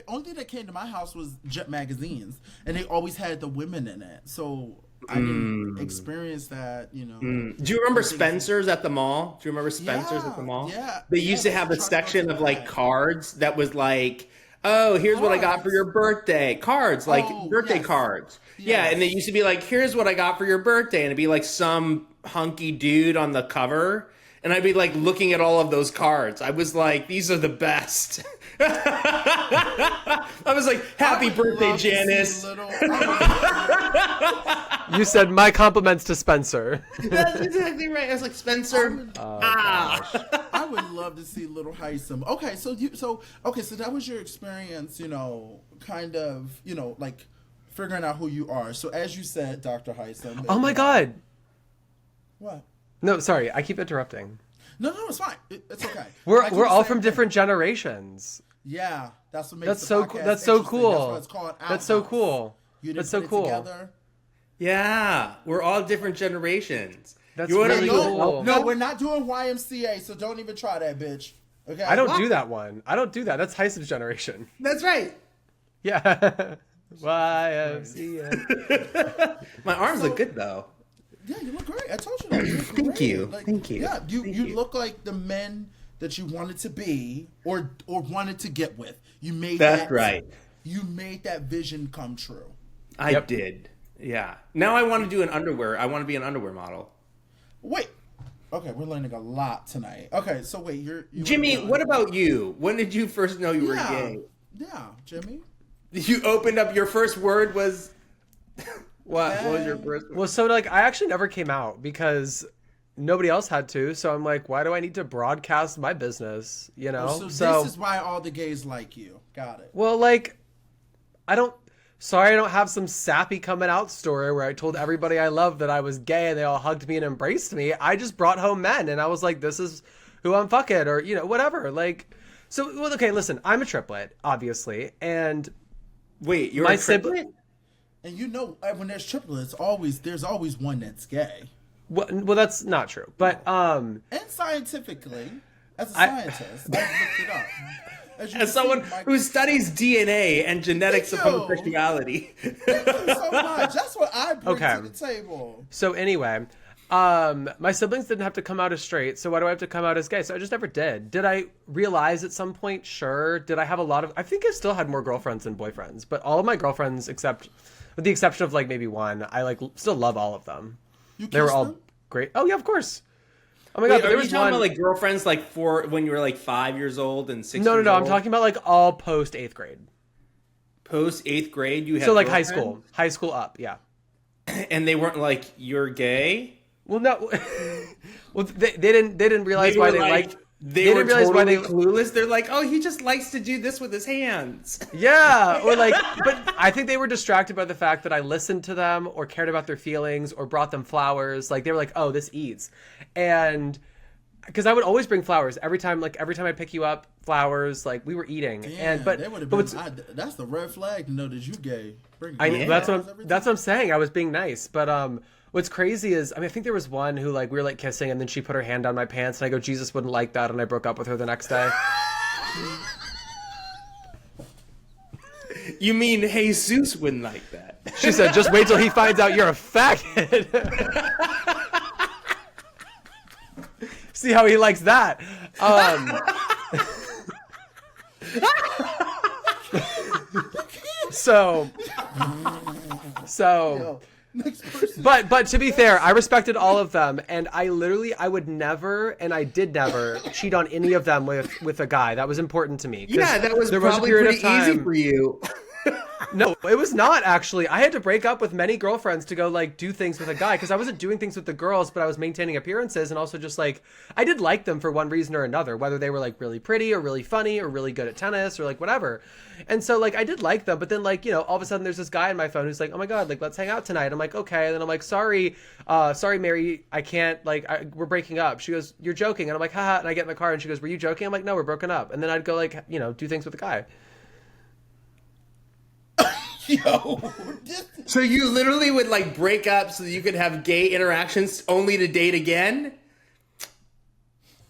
Only thing that came to my house was Jet magazines, and they always had the women in it. So I didn't experience that, Do you remember Spencer's at the mall? Do you remember Spencer's at the mall? Yeah. They used to have a section of cards that was oh, here's what I got for your birthday. Cards, birthday cards. Yes. Yeah, and they used to be here's what I got for your birthday. And it'd be some hunky dude on the cover. And I'd be looking at all of those cards. I was like, these are the best. I was like, happy birthday, Janice. You said my compliments to Spencer. That's exactly right. I was like, Spencer. I would love to see little Hisam. Okay, so that was your experience, kind of, figuring out who you are. So as you said, Dr. Hisam. Oh my God. What? No, sorry, I keep interrupting. No, it's fine. It's okay. We're all from different generations. Yeah, that's what makes that's so cool. That's so cool. That's what it's called. That's so cool. That's so cool. Together? Yeah, we're all different generations. That's really cool. No, we're not doing YMCA, so don't even try that, bitch. Okay. I don't do that one. I don't do that. That's Hisam's generation. That's right. Yeah. YMCA. My arms look good though. Yeah, you look great. I told you that. Thank you. Thank you. Yeah, you look like the men that you wanted to be or wanted to get with. You made That's right. You made that vision come true. I did. Yeah. Now I want to do an underwear. I want to be an underwear model. Wait. Okay, we're learning a lot tonight. Okay, so wait, you Jimmy, what about you? When did you first know you were gay? Yeah, Jimmy. You opened up, your first word was What was your first one? Well, so like I actually never came out because nobody else had to. So I'm like, why do I need to broadcast my business? You know. So this is why all the gays like you. Got it. Well, like, I don't have some sappy coming out story where I told everybody I loved that I was gay and they all hugged me and embraced me. I just brought home men and I was like, this is who I'm fucking, or, you know, whatever. Like, so, well, okay, listen, I'm a triplet, obviously. And wait, you're a triplet? And you know, when there's triplets, there's always one that's gay. Well, that's not true. But, and scientifically, as a scientist, I looked it up. As someone who studies DNA and genetics of homosexuality. Thank you so much. That's what I bring to the table. So anyway, my siblings didn't have to come out as straight, so why do I have to come out as gay? So I just never did. Did I realize at some point? Sure. Did I have I think I still had more girlfriends than boyfriends, but all of my girlfriends, with the exception of like maybe one, I like still love all of them. They were all great. Oh yeah, of course. Oh my God! Are you talking about like girlfriends like when you were like 5 years old and 6 years old? No. I'm talking about like all post 8th grade. Post 8th grade, you had so like high school up, yeah. And they weren't like, you're gay? Well, no. Well, they didn't realize why they liked. They were totally clueless. They're like, oh, he just likes to do this with his hands. Yeah, or like, but I think they were distracted by the fact that I listened to them or cared about their feelings or brought them flowers. Like they were like, oh, this eats, and because I would always bring flowers every time I pick you up, flowers. Like we were eating, and but that's the red flag to know that you gay. That's what I'm saying. I was being nice, but what's crazy is, I think there was one who like we were like kissing and then she put her hand on my pants and I go, Jesus wouldn't like that, and I broke up with her the next day. You mean Jesus wouldn't like that? She said, just wait till he finds out you're a faggot. See how he likes that. So. Next person. But to be fair, I respected all of them, and I would never, and I did never cheat on any of them with a guy. That was important to me. Yeah, that was probably pretty easy for you. No, it was not actually. I had to break up with many girlfriends to go like do things with a guy because I wasn't doing things with the girls, but I was maintaining appearances and also just like I did like them for one reason or another, whether they were like really pretty or really funny or really good at tennis or like whatever. And so like I did like them, but then like, you know, all of a sudden there's this guy on my phone who's like, oh my God, like let's hang out tonight. I'm like, okay. And then I'm like, sorry, Mary, I can't, like we're breaking up. She goes, you're joking. And I'm like, haha. And I get in the car and she goes, were you joking? I'm like, no, we're broken up. And then I'd go like, you know, do things with the guy. Yo. So you literally would like break up so that you could have gay interactions only to date again?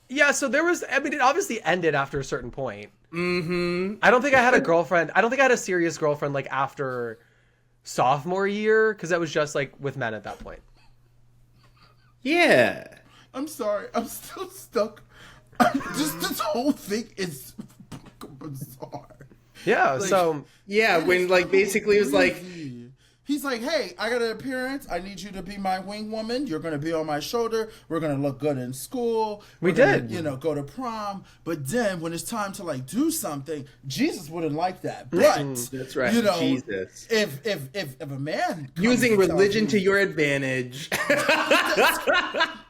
Yeah, so there was, it obviously ended after a certain point. Mm-hmm. I don't think I had a girlfriend. I don't think I had a serious girlfriend like after sophomore year because that was just like with men at that point. Yeah. I'm sorry. I'm still stuck. This whole thing is bizarre. Yeah, like, so yeah, when like basically it was like he's like, hey, I got an appearance. I need you to be my wing woman. You're gonna be on my shoulder. We're gonna look good in school. We did, you know, go to prom. But then when it's time to like do something, Jesus wouldn't like that. But that's right, you know, Jesus. If a man using religion to your advantage.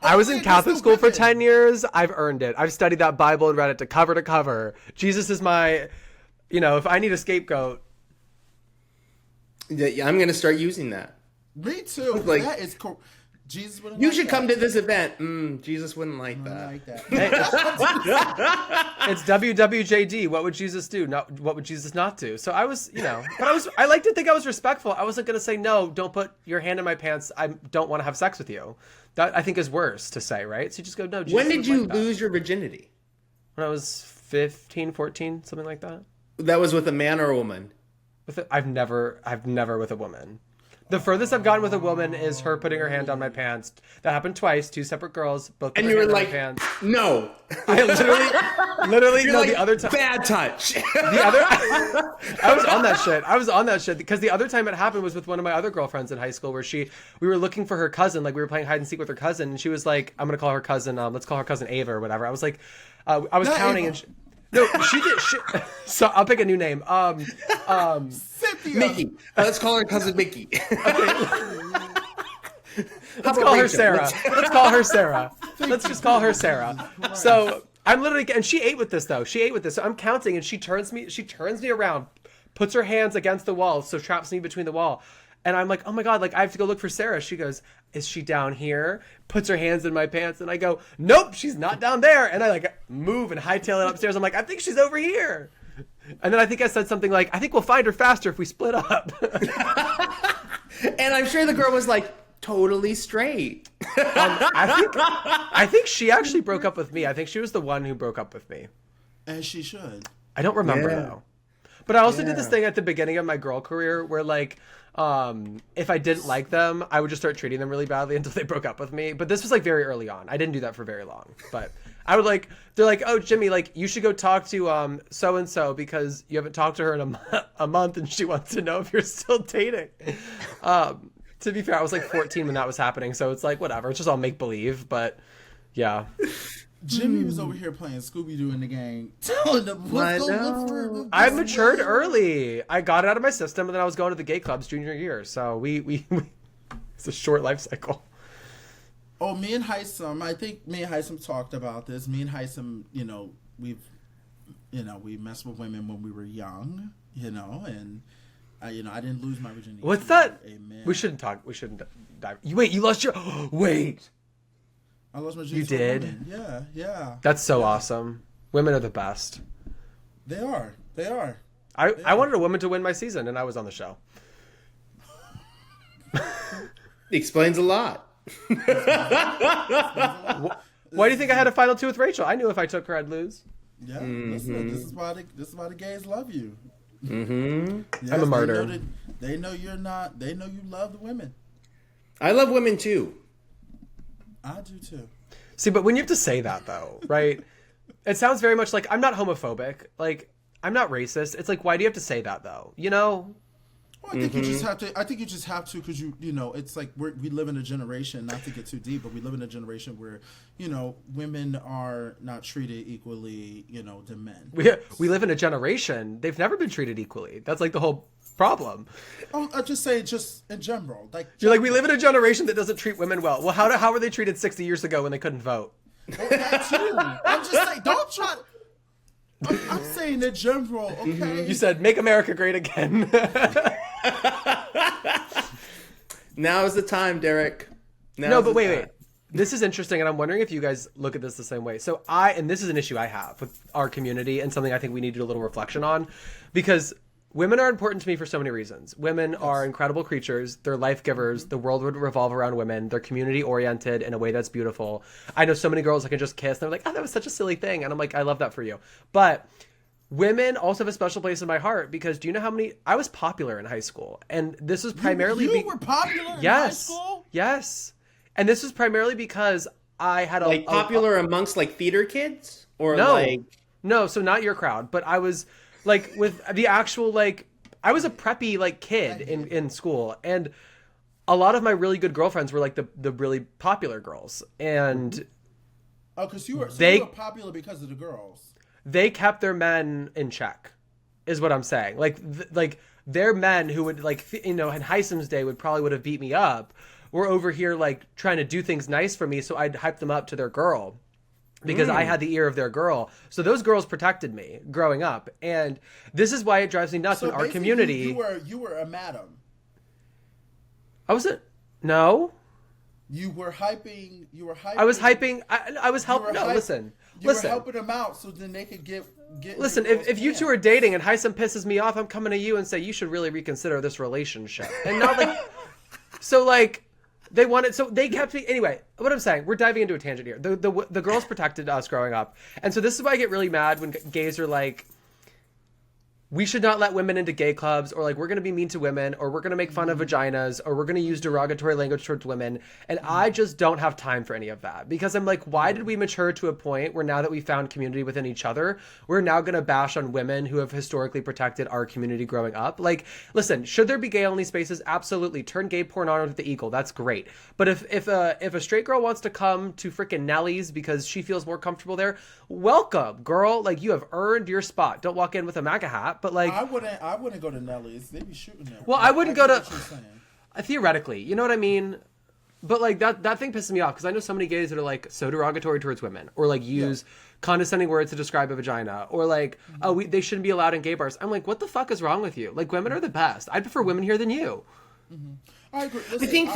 I was in Catholic school for 10 years. I've earned it. I've studied that Bible and read it to cover. Jesus is my. You know, if I need a scapegoat. Yeah, I'm going to start using that. Me too. Like, that is cool. Jesus wouldn't you like should that. come to this event. Jesus wouldn't like that. It's WWJD. What would Jesus do? What would Jesus not do? So I was, you know, but I like to think I was respectful. I wasn't going to say, no, don't put your hand in my pants. I don't want to have sex with you. That I think is worse to say, right? So you just go, no, Jesus when did you like lose your virginity? When I was 15, 14, something like that. That was with a man or a woman? I've never with a woman. The furthest I've gotten with a woman is her putting her hand on my pants. That happened twice. Two separate girls, both. And you were like, no. I literally You're no. Like, the other time, bad touch. I was on that shit because the other time it happened was with one of my other girlfriends in high school, where we were looking for her cousin. Like we were playing hide and seek with her cousin, and she was like, "I'm gonna call her cousin. Let's call her cousin Ava or whatever." I was like, I was not counting Ava. And. No, she did. So I'll pick a new name. Cynthia. Mickey. Let's call her cousin Mickey. Okay. Let's call her Sarah. Let's call her Sarah. Let's just call her Sarah. So I'm literally, and she ate with this though. She ate with this. So I'm counting, and she turns me around, puts her hands against the wall, so traps me between the wall. And I'm like, oh my God, like I have to go look for Sarah. She goes, is she down here? Puts her hands in my pants, and I go, nope, she's not down there. And I like move and hightail it upstairs. I'm like, I think she's over here. And then I think I said something like, I think we'll find her faster if we split up. And I'm sure the girl was like, totally straight. I think she actually broke up with me. I think she was the one who broke up with me. As she should. I don't remember though. But I also did this thing at the beginning of my girl career where like, if I didn't like them, I would just start treating them really badly until they broke up with me. But this was like very early on. I didn't do that for very long. But I would like, they're like, oh, Jimmy, like you should go talk to so-and-so because you haven't talked to her in a month and she wants to know if you're still dating. To be fair, I was like 14 when that was happening. So it's like, whatever. It's just all make-believe. But yeah. Jimmy was over here playing Scooby-Doo in the gang. Telling them what's going. I matured early. I got it out of my system, and then I was going to the gay clubs junior year. So we it's a short life cycle. Oh, me and Hisam, I think me and Hisam talked about this. Me and Hisam, we messed with women when we were young, and I didn't lose my virginity. What's that? We shouldn't talk. We shouldn't dive. Wait, you lost your. Wait. I lost my virginity. You did? Yeah. That's so awesome. Women are the best. They are. I wanted a woman to win my season, and I was on the show. Explains a lot. Why do you think I had a final two with Rachel? I knew if I took her, I'd lose. Yeah, listen, this is why the gays love you. Mm-hmm. Yes, I'm a martyr. They know you're not. They know you love the women. I love women too. I do too. See, but when you have to say that though, right? It sounds very much like I'm not homophobic. Like I'm not racist. It's like, why do you have to say that though? Well, I think you just have to. I think you just have to because it's like we live in a generation. Not to get too deep, but we live in a generation where women are not treated equally, than men. We live in a generation. They've never been treated equally. That's like the whole problem. Oh, I just say just in general. You're like, we live in a generation that doesn't treat women well. Well, how were they treated 60 years ago when they couldn't vote? Well, that too. I'm just saying, don't try. I'm saying in general, okay? You said, make America great again. Now is the time, Derek. But wait. This is interesting, and I'm wondering if you guys look at this the same way. So and this is an issue I have with our community and something I think we need to do a little reflection on, because women are important to me for so many reasons. Women are incredible creatures. They're life givers. The world would revolve around women. They're community oriented in a way that's beautiful. I know so many girls I can just kiss. And they're like, oh, that was such a silly thing. And I'm like, I love that for you. But women also have a special place in my heart because do you know how many... I was popular in high school. And this was primarily... You were popular in high school? Yes. And this was primarily because I had a... popular amongst like theater kids? Or No, so not your crowd. But I was... Like with the actual I was a preppy kid in school, and a lot of my really good girlfriends were like the really popular girls, and because you were popular because of the girls. They kept their men in check, is what I'm saying. Like their men who would in Hisam's day would have beat me up, were over here trying to do things nice for me, so I'd hype them up to their girl. Because I had the ear of their girl. So those girls protected me growing up. And this is why it drives me nuts in our community. You were a madam. I wasn't. No. You were hyping. I was hyping. I was helping. No, listen. You were helping them out so then they could get. Listen, if you two are dating and Hisam pisses me off, I'm coming to you and say you should really reconsider this relationship. And not so they wanted, so they kept me. Anyway, what I'm saying, we're diving into a tangent here. The girls protected us growing up, and so this is why I get really mad when gays are like, we should not let women into gay clubs, or we're going to be mean to women, or we're going to make fun of vaginas, or we're going to use derogatory language towards women. And I just don't have time for any of that, because I'm like, why did we mature to a point where now that we found community within each other, we're now going to bash on women who have historically protected our community growing up? Listen, should there be gay only spaces? Absolutely. Turn gay porn on with the Eagle. That's great. But if a straight girl wants to come to freaking Nelly's because she feels more comfortable there, welcome, girl. You have earned your spot. Don't walk in with a MAGA hat. But I wouldn't go to Nelly's. They'd be shooting there. Well, I wouldn't go to. Theoretically, you know what I mean. But like that thing pisses me off because I know so many gays that are like so derogatory towards women, or like use condescending words to describe a vagina, or like they shouldn't be allowed in gay bars. I'm like, what the fuck is wrong with you? Like, women are the best. I prefer women here than you. I agree. Listen, I think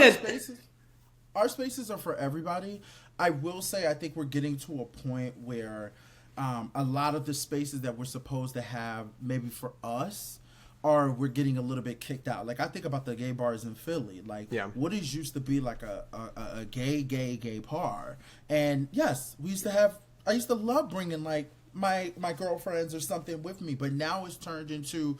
our spaces are for everybody. I will say I think we're getting to a point where a lot of the spaces that we're supposed to have maybe for us, or we're getting a little bit kicked out. Like, I think about the gay bars in Philly. Like, what is used to be like a gay bar. And yes, I used to love bringing like my girlfriends or something with me, but now it's turned into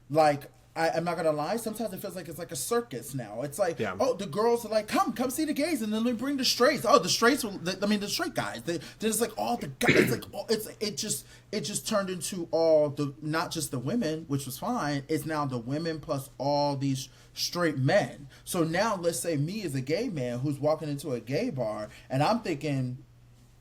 like, I'm not gonna lie, sometimes it feels like it's like a circus now. It's like, oh, the girls are like, come see the gays, and then they bring the straights. Oh, the straight guys. Then it's like all the guys. It's like it just turned into all the, not just the women, which was fine. It's now the women plus all these straight men. So now let's say me as a gay man who's walking into a gay bar, and I'm thinking,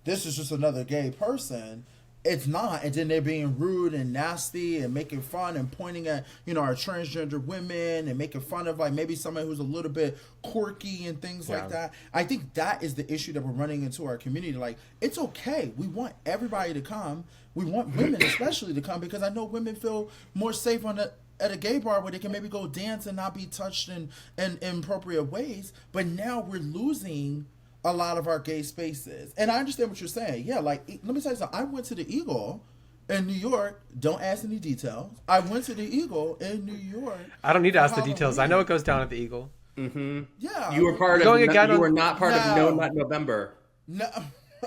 this is just another gay person. It's not, and then they're being rude and nasty and making fun and pointing at, our transgender women and making fun of like maybe somebody who's a little bit quirky and things like that. I think that is the issue that we're running into our community. Like, it's okay. We want everybody to come. We want women especially to come, because I know women feel more safe at a gay bar where they can maybe go dance and not be touched in inappropriate ways. But now we're losing a lot of our gay spaces. And I understand what you're saying. Yeah, like, let me tell you something. I went to the Eagle in New York. Don't ask any details. I went to the Eagle in New York. I don't need to ask the details. I know it goes down at the Eagle. Mm-hmm. Yeah. You were part of, you were not part of No Nut November. No,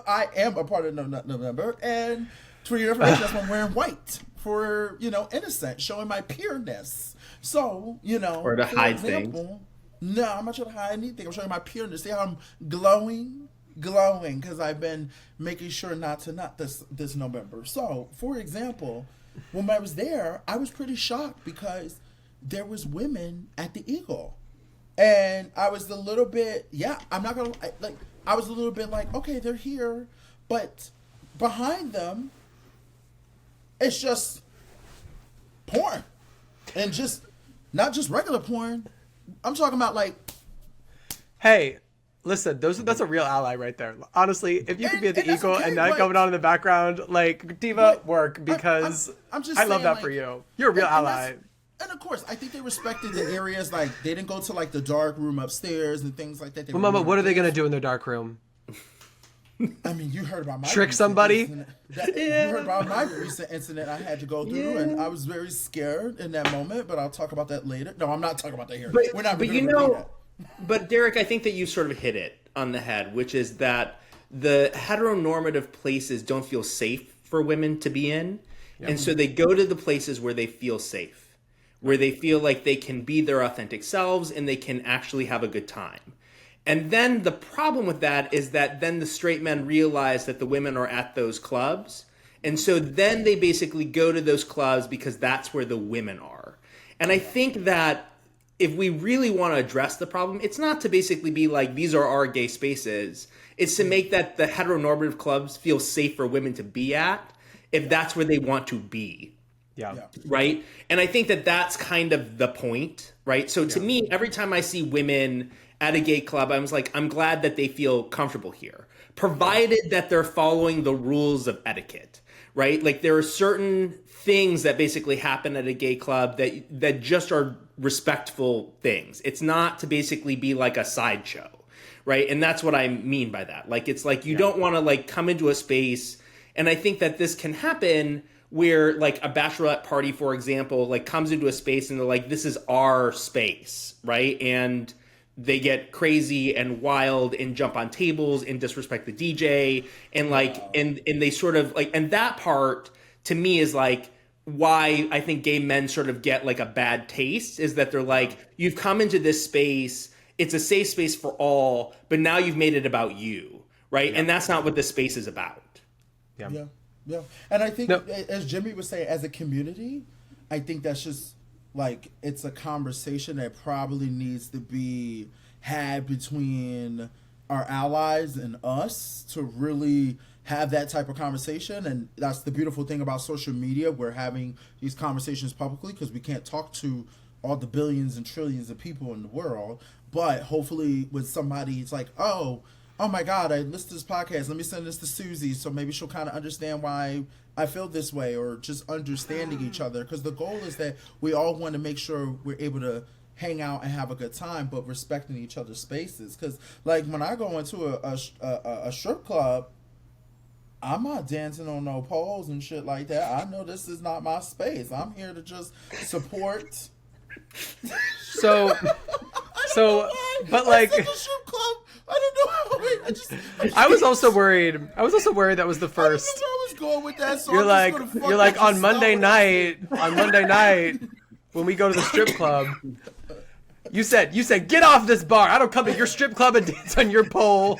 I am a part of No Nut November. And for your information, that's why I'm wearing white for, innocent, showing my pureness. So, Or to hide things. No, I'm not trying to hide anything. I'm showing my pureness. See how I'm glowing, because I've been making sure not to nut this November. So, for example, when I was there, I was pretty shocked because there was women at the Eagle, and I was a little bit, I'm not gonna like. I was a little bit like, okay, they're here, but behind them, it's just porn, and just not just regular porn. I'm talking about like, hey, listen, that's a real ally right there. Honestly, if you could be at the Eagle and not going on in the background, like, diva, work, because I'm just I love that like, for you. You're a real ally. And of course, I think they respected the areas. Like, they didn't go to like the dark room upstairs and things like that. Well, Mama, what are they gonna do in their dark room? I mean, you heard about my trick somebody. You heard about my recent incident I had to go through, and I was very scared in that moment. But I'll talk about that later. No, I'm not talking about that here. We're not. But but Derek, I think that you sort of hit it on the head, which is that the heteronormative places don't feel safe for women to be in, and so they go to the places where they feel safe, where they feel like they can be their authentic selves and they can actually have a good time. And then the problem with that is that then the straight men realize that the women are at those clubs. And so then they basically go to those clubs because that's where the women are. And I think that if we really want to address the problem, it's not to basically be like, these are our gay spaces. It's to make that the heteronormative clubs feel safe for women to be at if that's where they want to be. Yeah. Right? And I think that that's kind of the point, right? So to me, every time I see women at a gay club, I was like, I'm glad that they feel comfortable here, provided that they're following the rules of etiquette, right? Like, there are certain things that basically happen at a gay club that just are respectful things. It's not to basically be like a sideshow, right? And that's what I mean by that. Like, it's like you don't want to like come into a space, and I think that this can happen where like a bachelorette party, for example, like comes into a space and they're like, this is our space, right? And they get crazy and wild and jump on tables and disrespect the DJ and like, and they sort of like, and that part to me is like why I think gay men sort of get like a bad taste, is that they're like, you've come into this space, it's a safe space for all, but now you've made it about you, right? And that's not what this space is about. Yeah. And I think, as Jimmy was saying, as a community, I think that's just like, it's a conversation that probably needs to be had between our allies and us to really have that type of conversation. And that's the beautiful thing about social media. We're having these conversations publicly because we can't talk to all the billions and trillions of people in the world. But hopefully with somebody, it's like, oh my God, I listened to this podcast. Let me send this to Susie, so maybe she'll kind of understand why I feel this way, or just understanding each other. Because the goal is that we all want to make sure we're able to hang out and have a good time, but respecting each other's spaces. Because like when I go into a strip club, I'm not dancing on no poles and shit like that. I know this is not my space. I'm here to just support. So, but like, I strip club. I don't know. I was also worried that was the first. I don't know where I was going with that. So You're like on Monday night. On Monday night, when we go to the strip club, you said get off this bar. I don't come to your strip club and dance on your pole.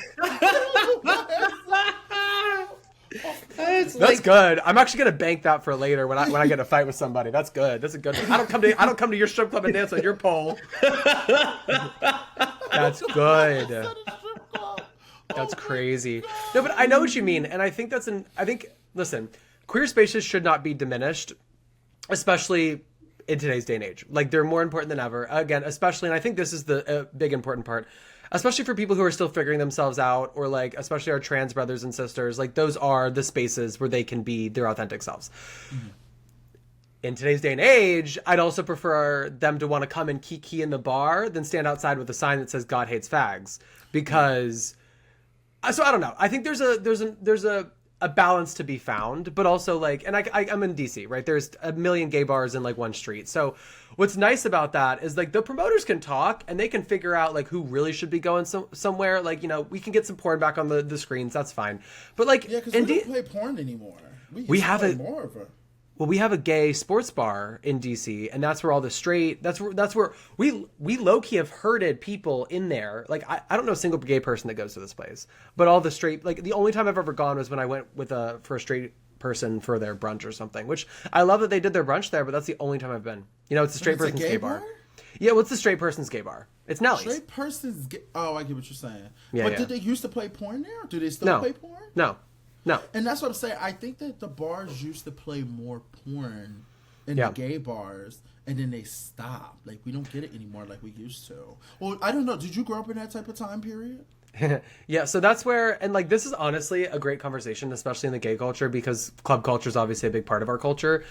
That's good. I'm actually gonna bank that for later when I get a fight with somebody. That's good. That's a good. I don't come to your strip club and dance on your pole. That's good. That's crazy. No, but I know what you mean, and I think listen, queer spaces should not be diminished, especially in today's day and age. Like, they're more important than ever. Again, especially, and I think this is the big important part. Especially for people who are still figuring themselves out, or like, especially our trans brothers and sisters, like those are the spaces where they can be their authentic selves. Mm-hmm. In today's day and age, I'd also prefer them to want to come and kiki in the bar than stand outside with a sign that says "God hates fags," because. So I don't know. I think there's a balance to be found, but also like, and I'm in DC, right? There's a million gay bars in like one street. So what's nice about that is like the promoters can talk and they can figure out like who really should be going somewhere. Like, you know, we can get some porn back on the screens. That's fine. But like, yeah, because we don't play porn anymore. We have more of a. Well, we have a gay sports bar in DC, and that's where all the straight. That's where we low key have herded people in there. Like I don't know a single gay person that goes to this place, but all the straight. Like the only time I've ever gone was when I went for a straight person for their brunch or something. Which I love that they did their brunch there, but that's the only time I've been. You know, it's a straight person's gay bar. Yeah, what's the straight person's gay bar? It's Nellie's. Straight person's gay. Oh, I get what you're saying. Yeah, but yeah. Did they used to play porn there? Do they still play porn? No. And that's what I'm saying. I think that the bars used to play more porn in the gay bars, and then they stopped. Like, we don't get it anymore like we used to. Well, I don't know. Did you grow up in that type of time period? Yeah, so that's where, and like, this is honestly a great conversation, especially in the gay culture, because club culture is obviously a big part of our culture.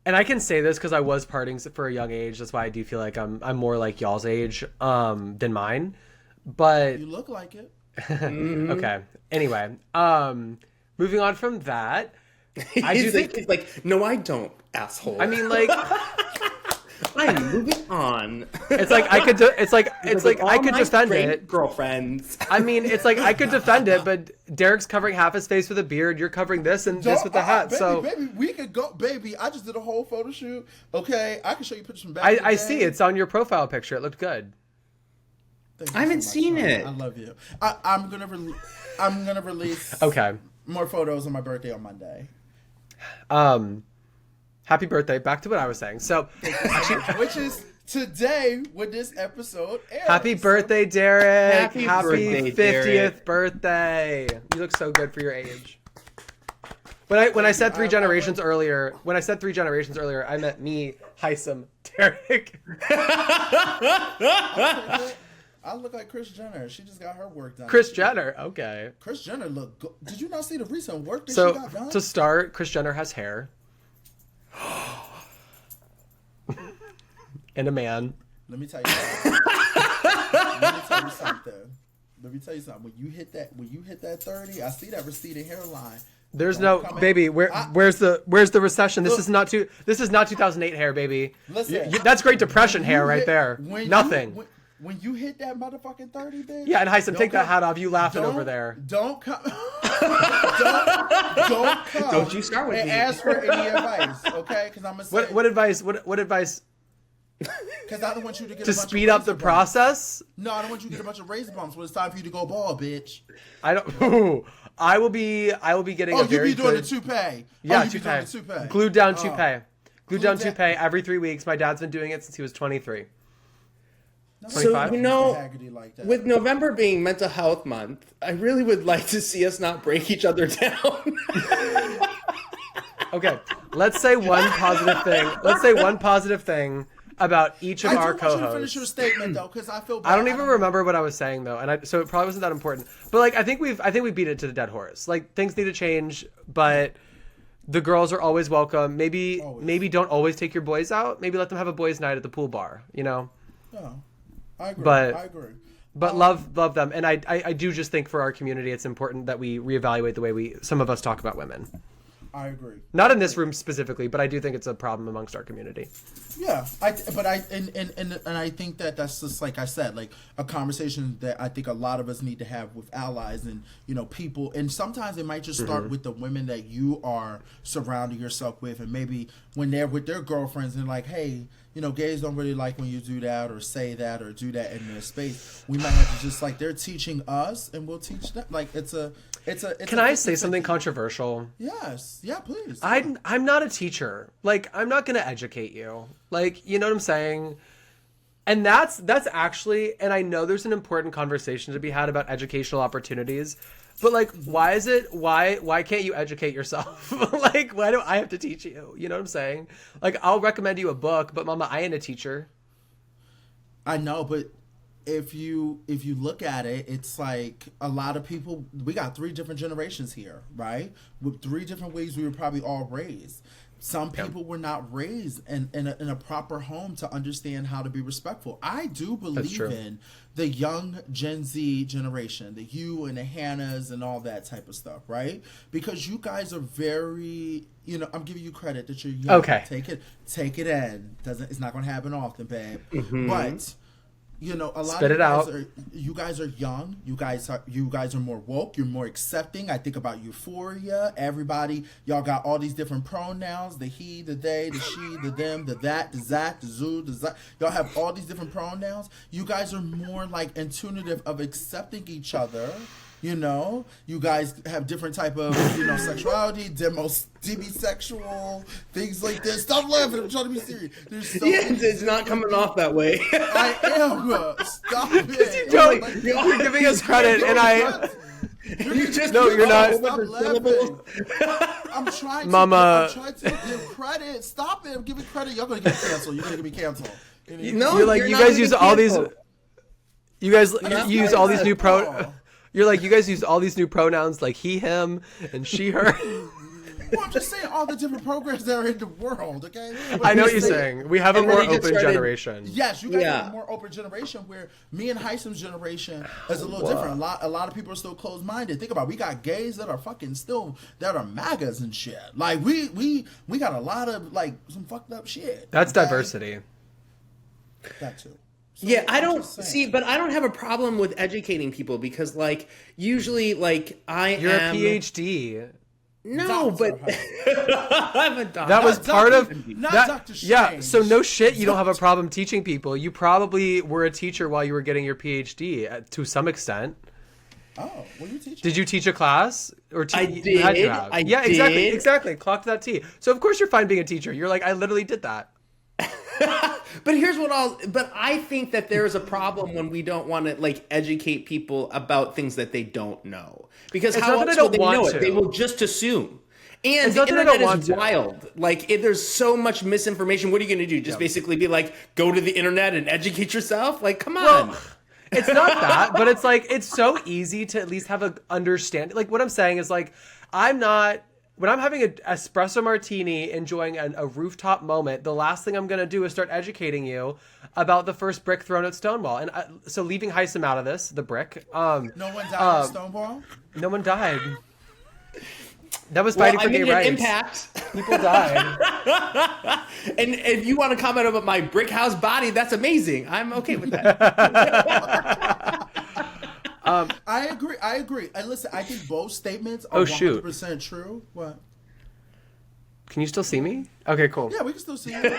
And I can say this because I was partying for a young age. That's why I do feel like I'm more like y'all's age than mine. But you look like it. Okay. Anyway, moving on from that, I do think it's like, no, I don't, asshole. I mean, like, I'm moving on. It's like I could. It's like I could defend it. Girlfriends. I mean, it's like I could defend it, but Derek's covering half his face with a beard. You're covering this and this with the hat. Baby, we could go. Baby, I just did a whole photo shoot. Okay, I can show you pictures from back. I see. It's on your profile picture. It looked good. I haven't seen it. I love you. I'm gonna release. Okay. More photos on my birthday on Monday. Happy birthday. Back to what I was saying. So, which is today when this episode airs. Happy birthday, Derek. Happy birthday, 50th Derek. birthday. You look so good for your age. When I said three generations earlier, I meant me, Hisam, Derek. I look like Kris Jenner. She just got her work done. Kris Jenner, okay. Kris Jenner look good. Did you not see the recent work that she got done? To start, Kris Jenner has hair. And a man. Let me tell you something. Let me tell you something. When you hit that 30, I see that receding hairline. There's no baby. Where's the recession? This is not 2008 hair, baby. Listen, that's Great Depression hair right there. Nothing. When you hit that motherfucking 30, bitch. Yeah, and Hisam, take that hat off. You laughing over there. Don't come. don't come. Don't you start with and me. Ask for any advice, okay? Because I'm gonna say. What advice? What advice? Because I don't want you to get to speed up the process. No, I don't want you to get a bunch of razor bumps when it's time for you to go bald, bitch. I don't. I will be getting. Oh, you'll be doing the toupee. Yeah, toupee. Glued down toupee. Glued down toupee every 3 weeks. My dad's been doing it since he was 23. So, with November being Mental Health Month, I really would like to see us not break each other down. Okay, let's say one positive thing. about each of our co-hosts. I do want you to finish your statement though, because I feel bad. I don't even remember what I was saying though, and so it probably wasn't that important. But like, I think we beat it to the dead horse. Like, things need to change, but the girls are always welcome. Maybe don't always take your boys out. Maybe let them have a boys' night at the pool bar. You know. Yeah, I agree. I agree. But love them, and I do just think for our community, it's important that we reevaluate the way some of us talk about women. I agree. Not in this room specifically, but I do think it's a problem amongst our community. Yeah, I think that's just, like I said, like a conversation that I think a lot of us need to have with allies and, you know, people. And sometimes it might just start with the women that you are surrounding yourself with, and maybe when they're with their girlfriends and like, hey, you know, gays don't really like when you do that or say that or do that in their space. We might have to just, like, they're teaching us and we'll teach them. Like, Can I say something controversial? Yes. Yeah, please. I'm not a teacher. Like, I'm not going to educate you. Like, you know what I'm saying? And that's actually, and I know there's an important conversation to be had about educational opportunities, but like, why can't you educate yourself? Like, why do I have to teach you? You know what I'm saying? Like, I'll recommend you a book, but mama, I ain't a teacher. I know, but if you look at it, it's like a lot of people, we got 3 different generations here, right? With 3 different ways we were probably all raised. Some people were not raised in a proper home to understand how to be respectful. I do believe in the young Gen Z generation, the you and the Hannahs and all that type of stuff, right? Because you guys are very, you know, I'm giving you credit that you're young. Okay. Take it in. It's not going to happen often, babe. Mm-hmm. But you know, a lot Spit of you guys are young. You guys are more woke. You're more accepting. I think about euphoria. Everybody, y'all got all these different pronouns: the he, the they, the she, the them, the that, the zat, the zoo, the zat. Y'all have all these different pronouns. You guys are more like intuitive of accepting each other. You know, you guys have different type of, you know, sexuality, demisexual, things like this. Stop laughing. I'm trying to be serious. It's not coming off that way. I am. Stop it. You're giving us credit, and you're not. Stop laughing. I'm trying to give credit. Stop it. I'm giving credit. Y'all gonna get canceled. You're gonna get me canceled. No, you're like, you guys use all these. You guys use all these new You're like, you guys use all these new pronouns like he, him, and she, her. Well, I'm just saying all the different programs that are in the world, okay? I know what you're saying. We have a more open generation. Yes, you guys have a more open generation where me and Hisam's generation is a little different. A lot of people are still closed-minded. Think about it. We got gays that are fucking still, that are MAGAs and shit. Like, we got a lot of, like, some fucked up shit. That's diversity. That too. So yeah, I don't see, but I don't have a problem with educating people because, like, usually, like, You're a PhD. No, but I'm a doctor. That was part of not that. Dr. Strange. Yeah, so no shit, you don't have a problem teaching people. You probably were a teacher while you were getting your PhD to some extent. Oh, were you teaching? Did you teach a class or I did. Yeah, exactly. Clocked that T. So of course you're fine being a teacher. You're like, I literally did that. But here's but I think that there's a problem when we don't want to, like, educate people about things that they don't know. Because how else will they know it? They will just assume. And the internet is wild. Like, there's so much misinformation. What are you going to do? Just basically be like, go to the internet and educate yourself? Like, come on. Well, it's not that, but it's like, it's so easy to at least have a understanding. Like, what I'm saying is, like, when I'm having an espresso martini, enjoying a rooftop moment, the last thing I'm going to do is start educating you about the first brick thrown at Stonewall. And so leaving Hisam out of this, the brick. No one died at Stonewall? No one died. That was fighting for gay rights. Impact. People died. And if you want to comment about my brick house body, that's amazing. I'm okay with that. I agree. And listen, I think both statements are 100% true. What? Can you still see me? Okay, cool. Yeah, we can still see you. And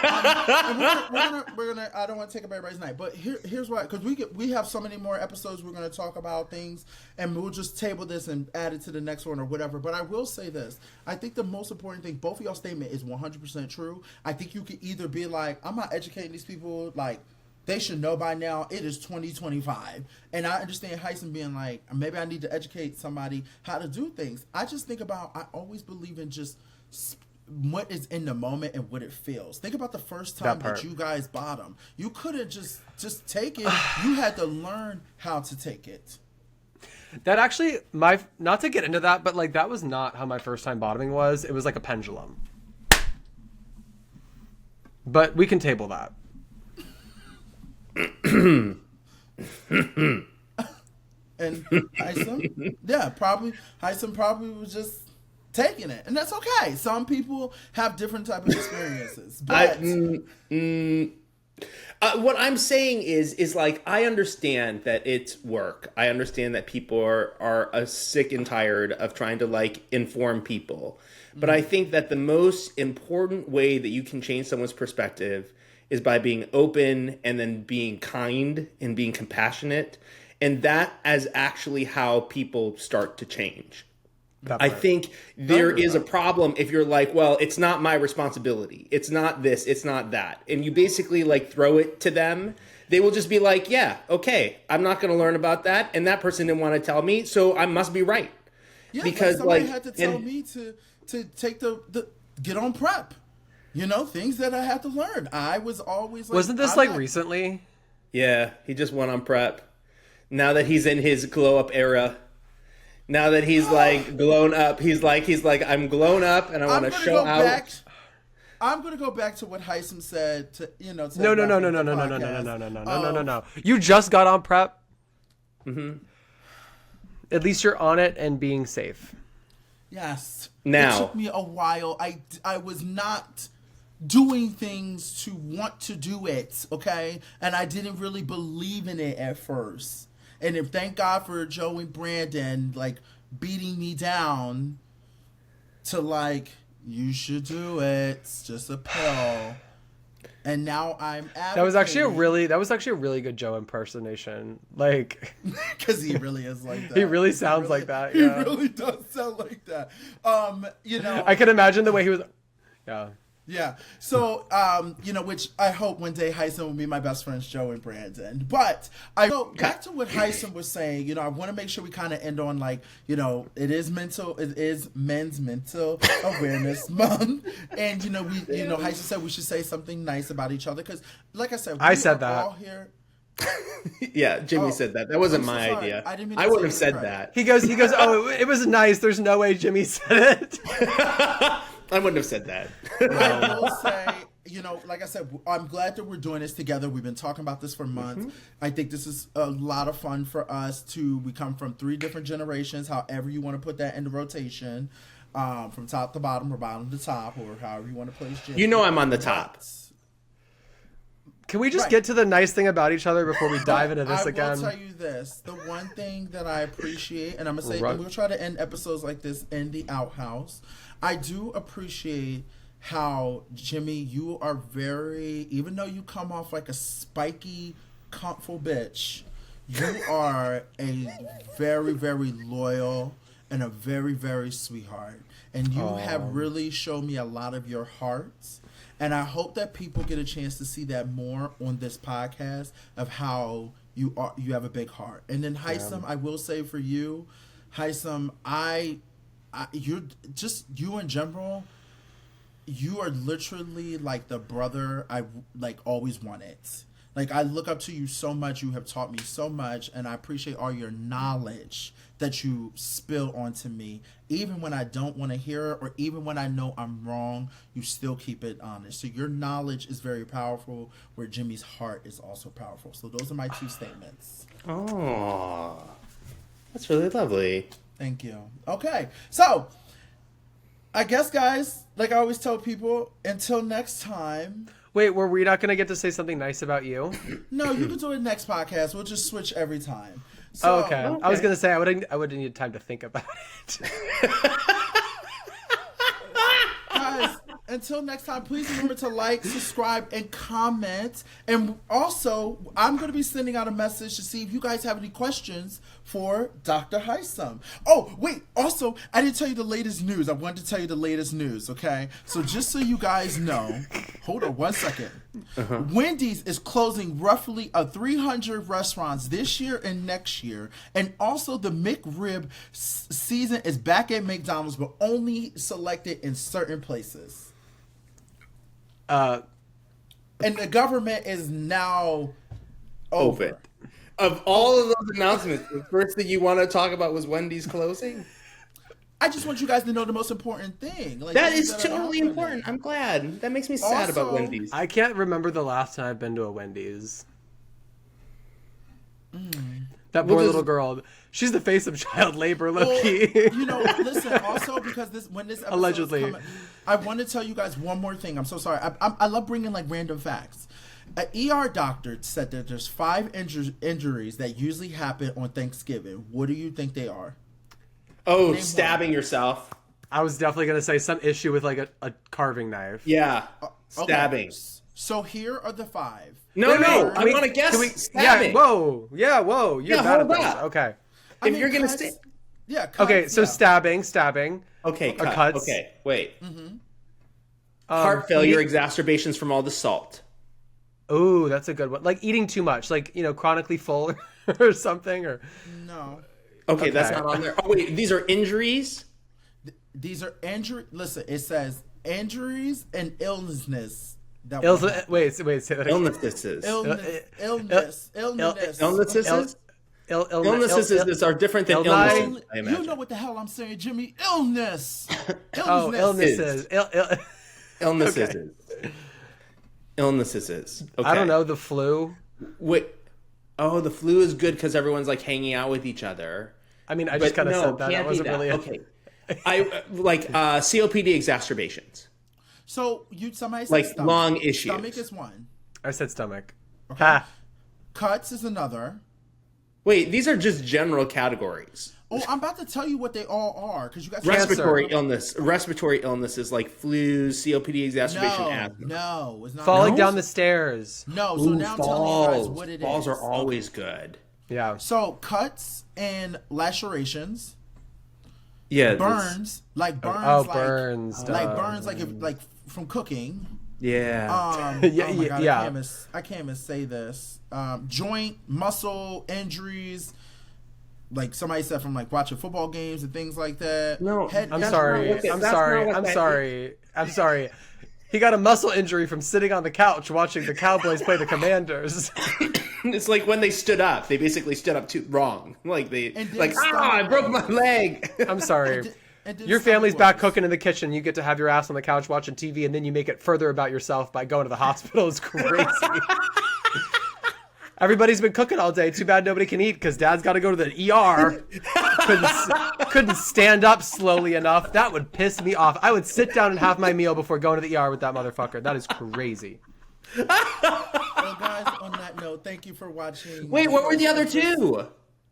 we're gonna. I don't want to take up everybody's night, but here's why. Because we have so many more episodes. We're gonna talk about things, and we'll just table this and add it to the next one or whatever. But I will say this: I think the most important thing, both of y'all statement is 100% true. I think you could either be like, I'm not educating these people, like, they should know by now. It is 2025. And I understand Hisam being like, maybe I need to educate somebody how to do things. I just think about, I always believe in just what is in the moment and what it feels. Think about the first time that you guys bottomed. You couldn't just take it. You had to learn how to take it. That actually, not to get into that, but like that was not how my first time bottoming was. It was like a pendulum. But we can table that. And Hisam, Hisam probably was just taking it, and that's okay. Some people have different type of experiences. But what I'm saying is like, I understand that it's work. I understand that people are sick and tired of trying to like inform people. But I think that the most important way that you can change someone's perspective is by being open and then being kind and being compassionate. And that is actually how people start to change. I think there is a problem if you're like, well, it's not my responsibility. It's not this, it's not that. And you basically like throw it to them. They will just be like, yeah, okay, I'm not going to learn about that. And that person didn't want to tell me, so I must be right. Yeah, because somebody had to tell me to take the get on prep. You know, things that I had to learn. I was always like... Wasn't this recently? Yeah, he just went on prep. Now that he's in his glow up era. Now that he's like blown up, he's like, I'm blown up and I want to show out. I'm gonna go back to what Hisam said. No. You just got on prep. Mm-hmm. At least you're on it and being safe. Yes. Now it took me a while. I was not doing things to want to do it, okay, and I didn't really believe in it at first. And thank God for Joe and Brandon, like, beating me down to, like, you should do it. It's just a pill. And now I'm advocating. That was actually a really good Joe impersonation. Like, because he really is like that. He really sounds like that. Yeah. He really does sound like that. You know, I can imagine the way he was. Yeah. Yeah. So, which I hope one day Hisam will be my best friends, Joe and Brandon. But I go back to what Hisam was saying. You know, I want to make sure we kind of end on like, you know, it is Men's Mental Awareness Month, and Hisam said we should say something nice about each other because, like I said, I said that. All here. Yeah, Jimmy said that. That wasn't my idea. I wouldn't have said that. He goes. Oh, it was nice. There's no way Jimmy said it. I wouldn't have said that. I will say, like I said, I'm glad that we're doing this together. We've been talking about this for months. Mm-hmm. I think this is a lot of fun for us too. We come from 3 different generations, however you want to put that into rotation, from top to bottom or bottom to top, or however you want to place Jimmy. You know I'm on the top. Can we just get to the nice thing about each other before we dive into this again? I will tell you this. The one thing that I appreciate, and I'm going to say, and we'll try to end episodes like this in the outhouse. I do appreciate how, Jimmy, you are even though you come off like a spiky, comfort bitch, you are a very, very loyal and a very, very sweetheart. And you have really shown me a lot of your heart. And I hope that people get a chance to see that more on this podcast of how you have a big heart. And then Hisam, I will say for you, Hisam, you in general, you are literally like the brother I like always wanted. Like, I look up to you so much. You have taught me so much, and I appreciate all your knowledge that you spill onto me. Even when I don't want to hear it, or even when I know I'm wrong, you still keep it honest. So your knowledge is very powerful, where Jimmy's heart is also powerful. So those are my 2 statements. Oh, that's really lovely. Thank you. Okay, so I guess, guys, like I always tell people, until next time. Wait, were we not going to get to say something nice about you? No, you can do it next podcast. We'll just switch every time. So, okay. I was going to say I would need time to think about it. Guys, until next time, please remember to like, subscribe, and comment. And also, I'm going to be sending out a message to see if you guys have any questions for Dr. Hisam. Oh, wait. Also, I didn't tell you the latest news. I wanted to tell you the latest news, okay? So just so you guys know, hold on 1 second. Wendy's is closing roughly 300 restaurants this year and next year. And also, the McRib season is back at McDonald's, but only selected in certain places. And the government is now over. Of all of those announcements, the first thing you want to talk about was Wendy's closing? I just want you guys to know the most important thing. Like, that is totally important. I'm glad. That makes me sad about Wendy's. I can't remember the last time I've been to a Wendy's. That poor little girl. She's the face of child labor, low-key. Listen, also because when this episode allegedly coming, I want to tell you guys one more thing. I'm so sorry. I love bringing like random facts. An ER doctor said that there's 5 injuries that usually happen on Thanksgiving. What do you think they are? Oh, name stabbing yourself. I was definitely going to say some issue with like a carving knife. Yeah, stabbing. Okay. So here are the 5. No. I want to guess. Stabbing. Yeah, whoa. You're bad at this. Okay. If you're going to say... Yeah. Cuts, okay, so stabbing. Okay, cuts. Okay, wait. Heart failure exacerbations from all the salt. Oh, that's a good one. Like eating too much, like, chronically full or something, or... No. Okay, that's not on there. Oh, wait, these are injuries? These are injuries. Listen, it says injuries and illnesses. Wait, say that again. Illnesses. Illnesses are different than illnesses, I imagine. You know what the hell I'm saying, Jimmy. Illness. Illnesses. Illnesses. Illnesses. Okay. I don't know, the flu. Wait. Oh, the flu is good because everyone's like hanging out with each other. I mean, I just kind of said that. That wasn't really okay. I like COPD exacerbations. So somebody said like stomach. Lung issues. Stomach is one. I said stomach. Okay. Ha. Cuts is another. Wait, these are just general categories. Oh, I'm about to tell you what they all are because you guys. Respiratory illness is like flu, COPD exacerbation, asthma. No, it's not. Falling down the stairs. No, so now I'm telling you guys what it is. Falls are always good. Yeah. So cuts and lacerations. Yeah. Burns, like burns. Like burns, like from cooking. Yeah. Oh my God, I can't even say this. Joint, muscle injuries. Like somebody said from like watching football games and things like that. No, I'm sorry. He got a muscle injury from sitting on the couch watching the Cowboys play the Commanders. It's like when they stood up, they basically stood up too wrong. Like I broke my leg. I'm sorry. Your family's back cooking in the kitchen. You get to have your ass on the couch watching TV, and then you make it further about yourself by going to the hospital. It's crazy. Everybody's been cooking all day. Too bad nobody can eat because Dad's got to go to the ER. Couldn't stand up slowly enough. That would piss me off. I would sit down and have my meal before going to the ER with that motherfucker. That is crazy. Well, guys, on that note, thank you for watching. Wait, what were the other two?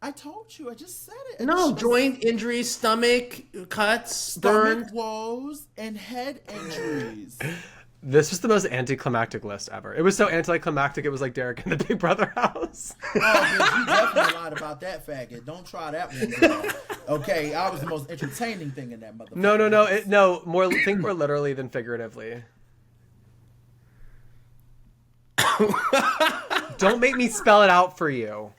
I told you. I just said it. No, joint injuries, stomach cuts, burns, woes, and head injuries. This was the most anticlimactic list ever. It was so anticlimactic, it was like Derek in the Big Brother house. Oh, bitch, you definitely lied about that faggot. Don't try that one, girl. Okay, I was the most entertaining thing in that motherfucker. No. Think more literally than figuratively. Don't make me spell it out for you.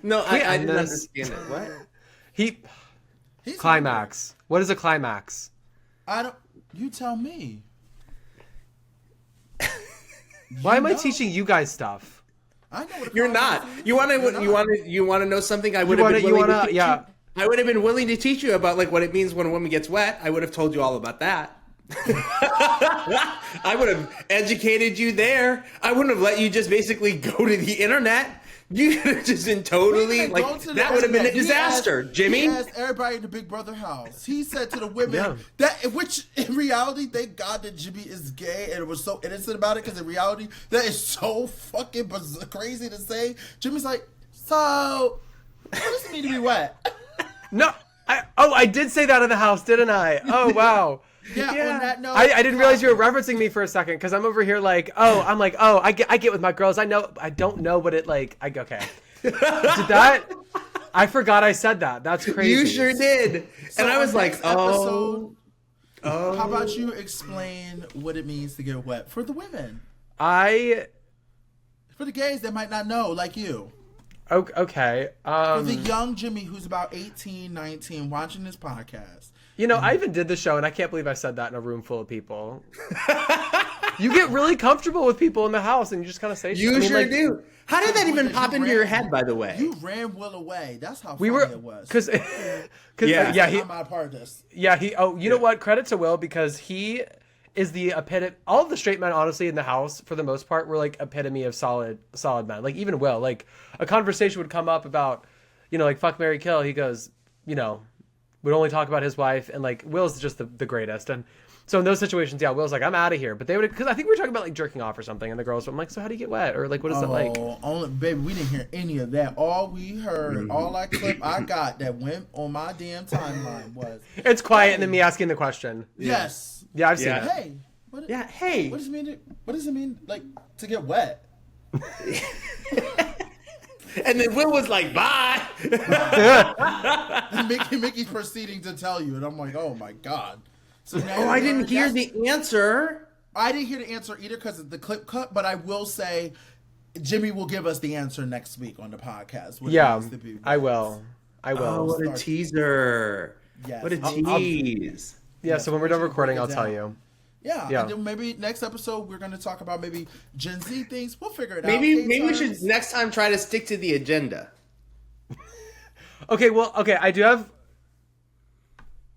No, I didn't understand it. What? He's climax. Hungry. What is a climax? You tell me. Why am I teaching you guys stuff? I know what you're not. You want to know something? I would have been willing to teach you. I would have been willing to teach you about like what it means when a woman gets wet. I would have told you all about that. I would have educated you there. I wouldn't have let you just basically go to the internet. You could have just been totally like that would have been a disaster, Jimmy. He asked everybody in the Big Brother house. He said to the women that, which in reality, thank God that Jimmy is gay and was so innocent about it, because in reality, that is so fucking crazy to say. Jimmy's like, so what does it mean to be wet? No, I did say that in the house, didn't I? Oh wow. Yeah. On that note, I didn't realize you were referencing me for a second because I'm over here like, I get with my girls. I don't know what it like. Okay. Did that? I forgot I said that. That's crazy. You sure did. So and I was like, how about you explain what it means to get wet for the women? For the gays that might not know, like you. Okay. For the young Jimmy who's about 18, 19, watching this podcast. I even did the show, and I can't believe I said that in a room full of people. You get really comfortable with people in the house, and you just kind of say shit. You sure do. How did that even pop into your head, by the way? You ran Will away. That's how funny it was. Because I'm not a part of this. Yeah, you know what? Credit to Will, because he is the epitome. All of the straight men, honestly, in the house, for the most part, were like epitome of solid men. Like even Will, like a conversation would come up about, like fuck, marry, kill. He goes, would only talk about his wife, and like Will's just the greatest. And so in those situations, yeah, Will's like, I'm out of here. But they would, because I think we were talking about like jerking off or something, and the girls were like, so how do you get wet, or like what is it like? Oh, baby, we didn't hear any of that. All we heard, all that clip I got that went on my damn timeline was it's quiet, and then me asking the question. Yes. Yeah, I've seen it. Hey. Hey. What does it mean like to get wet? And then Will was like, bye. And Mickey's proceeding to tell you, and I'm like, oh my God. So now I didn't hear the answer. I didn't hear the answer either because of the clip cut, but I will say Jimmy will give us the answer next week on the podcast. Yeah, I will. Oh, what a teaser. Yes. What a tease. Yeah, so when we're done recording, I'll tell you. Yeah, and then maybe next episode we're going to talk about maybe Gen Z things. We'll figure it out. Maybe we should next time try to stick to the agenda. Okay, I do have...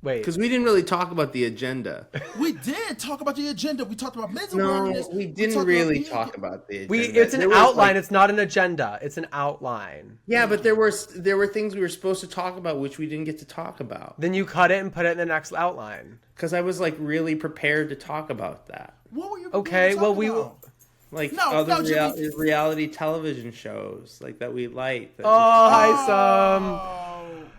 Wait. Because we didn't really talk about the agenda. We did talk about the agenda. We talked about mental awareness. We didn't really talk about the agenda. It's an outline. It's not an agenda. It's an outline. Yeah, but there were things we were supposed to talk about which we didn't get to talk about. Then you cut it and put it in the next outline. Because I was like really prepared to talk about that. What were you? Okay, well other reality television shows like that we like. Hisam.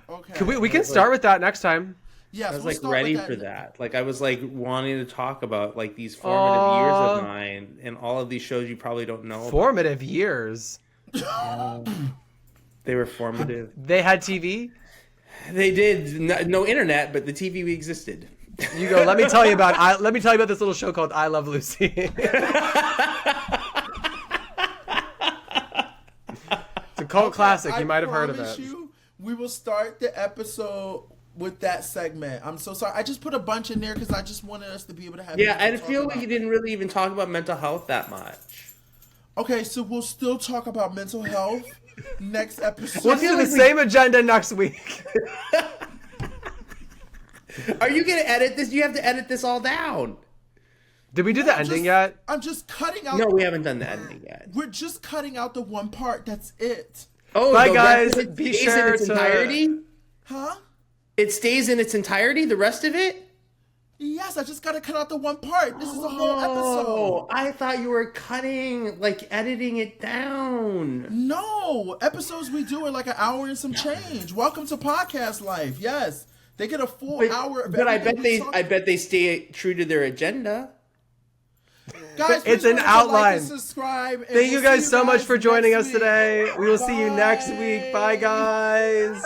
Okay. We can start with that next time. Yes, I was like ready for that. Like I was like wanting to talk about like these formative years of mine and all of these shows you probably don't know. Formative years. They were formative. They had TV. They did. No internet, but the TV existed. You go. Let me tell you about this little show called I Love Lucy. It's a cult classic. You might have heard of it. We will start the episode with that segment. I'm so sorry. I just put a bunch in there because I just wanted us to be able to have. Yeah, I feel like you didn't really even talk about mental health that much. Okay, so we'll still talk about mental health next episode. We'll do the same agenda next week. Are you gonna edit this? You have to edit this all down. Did we do the ending yet? I'm just cutting out. No, we haven't done the ending yet. We're just cutting out the one part. That's it. Oh, bye guys. Be sure in its entirety. Huh? It stays in its entirety. The rest of it. Yes, I just gotta cut out the one part. This is a whole episode. I thought you were cutting, like editing it down. No, episodes we do are like an hour and some change. Welcome to podcast life. Yes, they get a full hour. But I bet they stay true to their agenda. Guys, it's an outline. Like and subscribe. And Thank you guys so much for joining us today. We will see you next week. Bye, guys.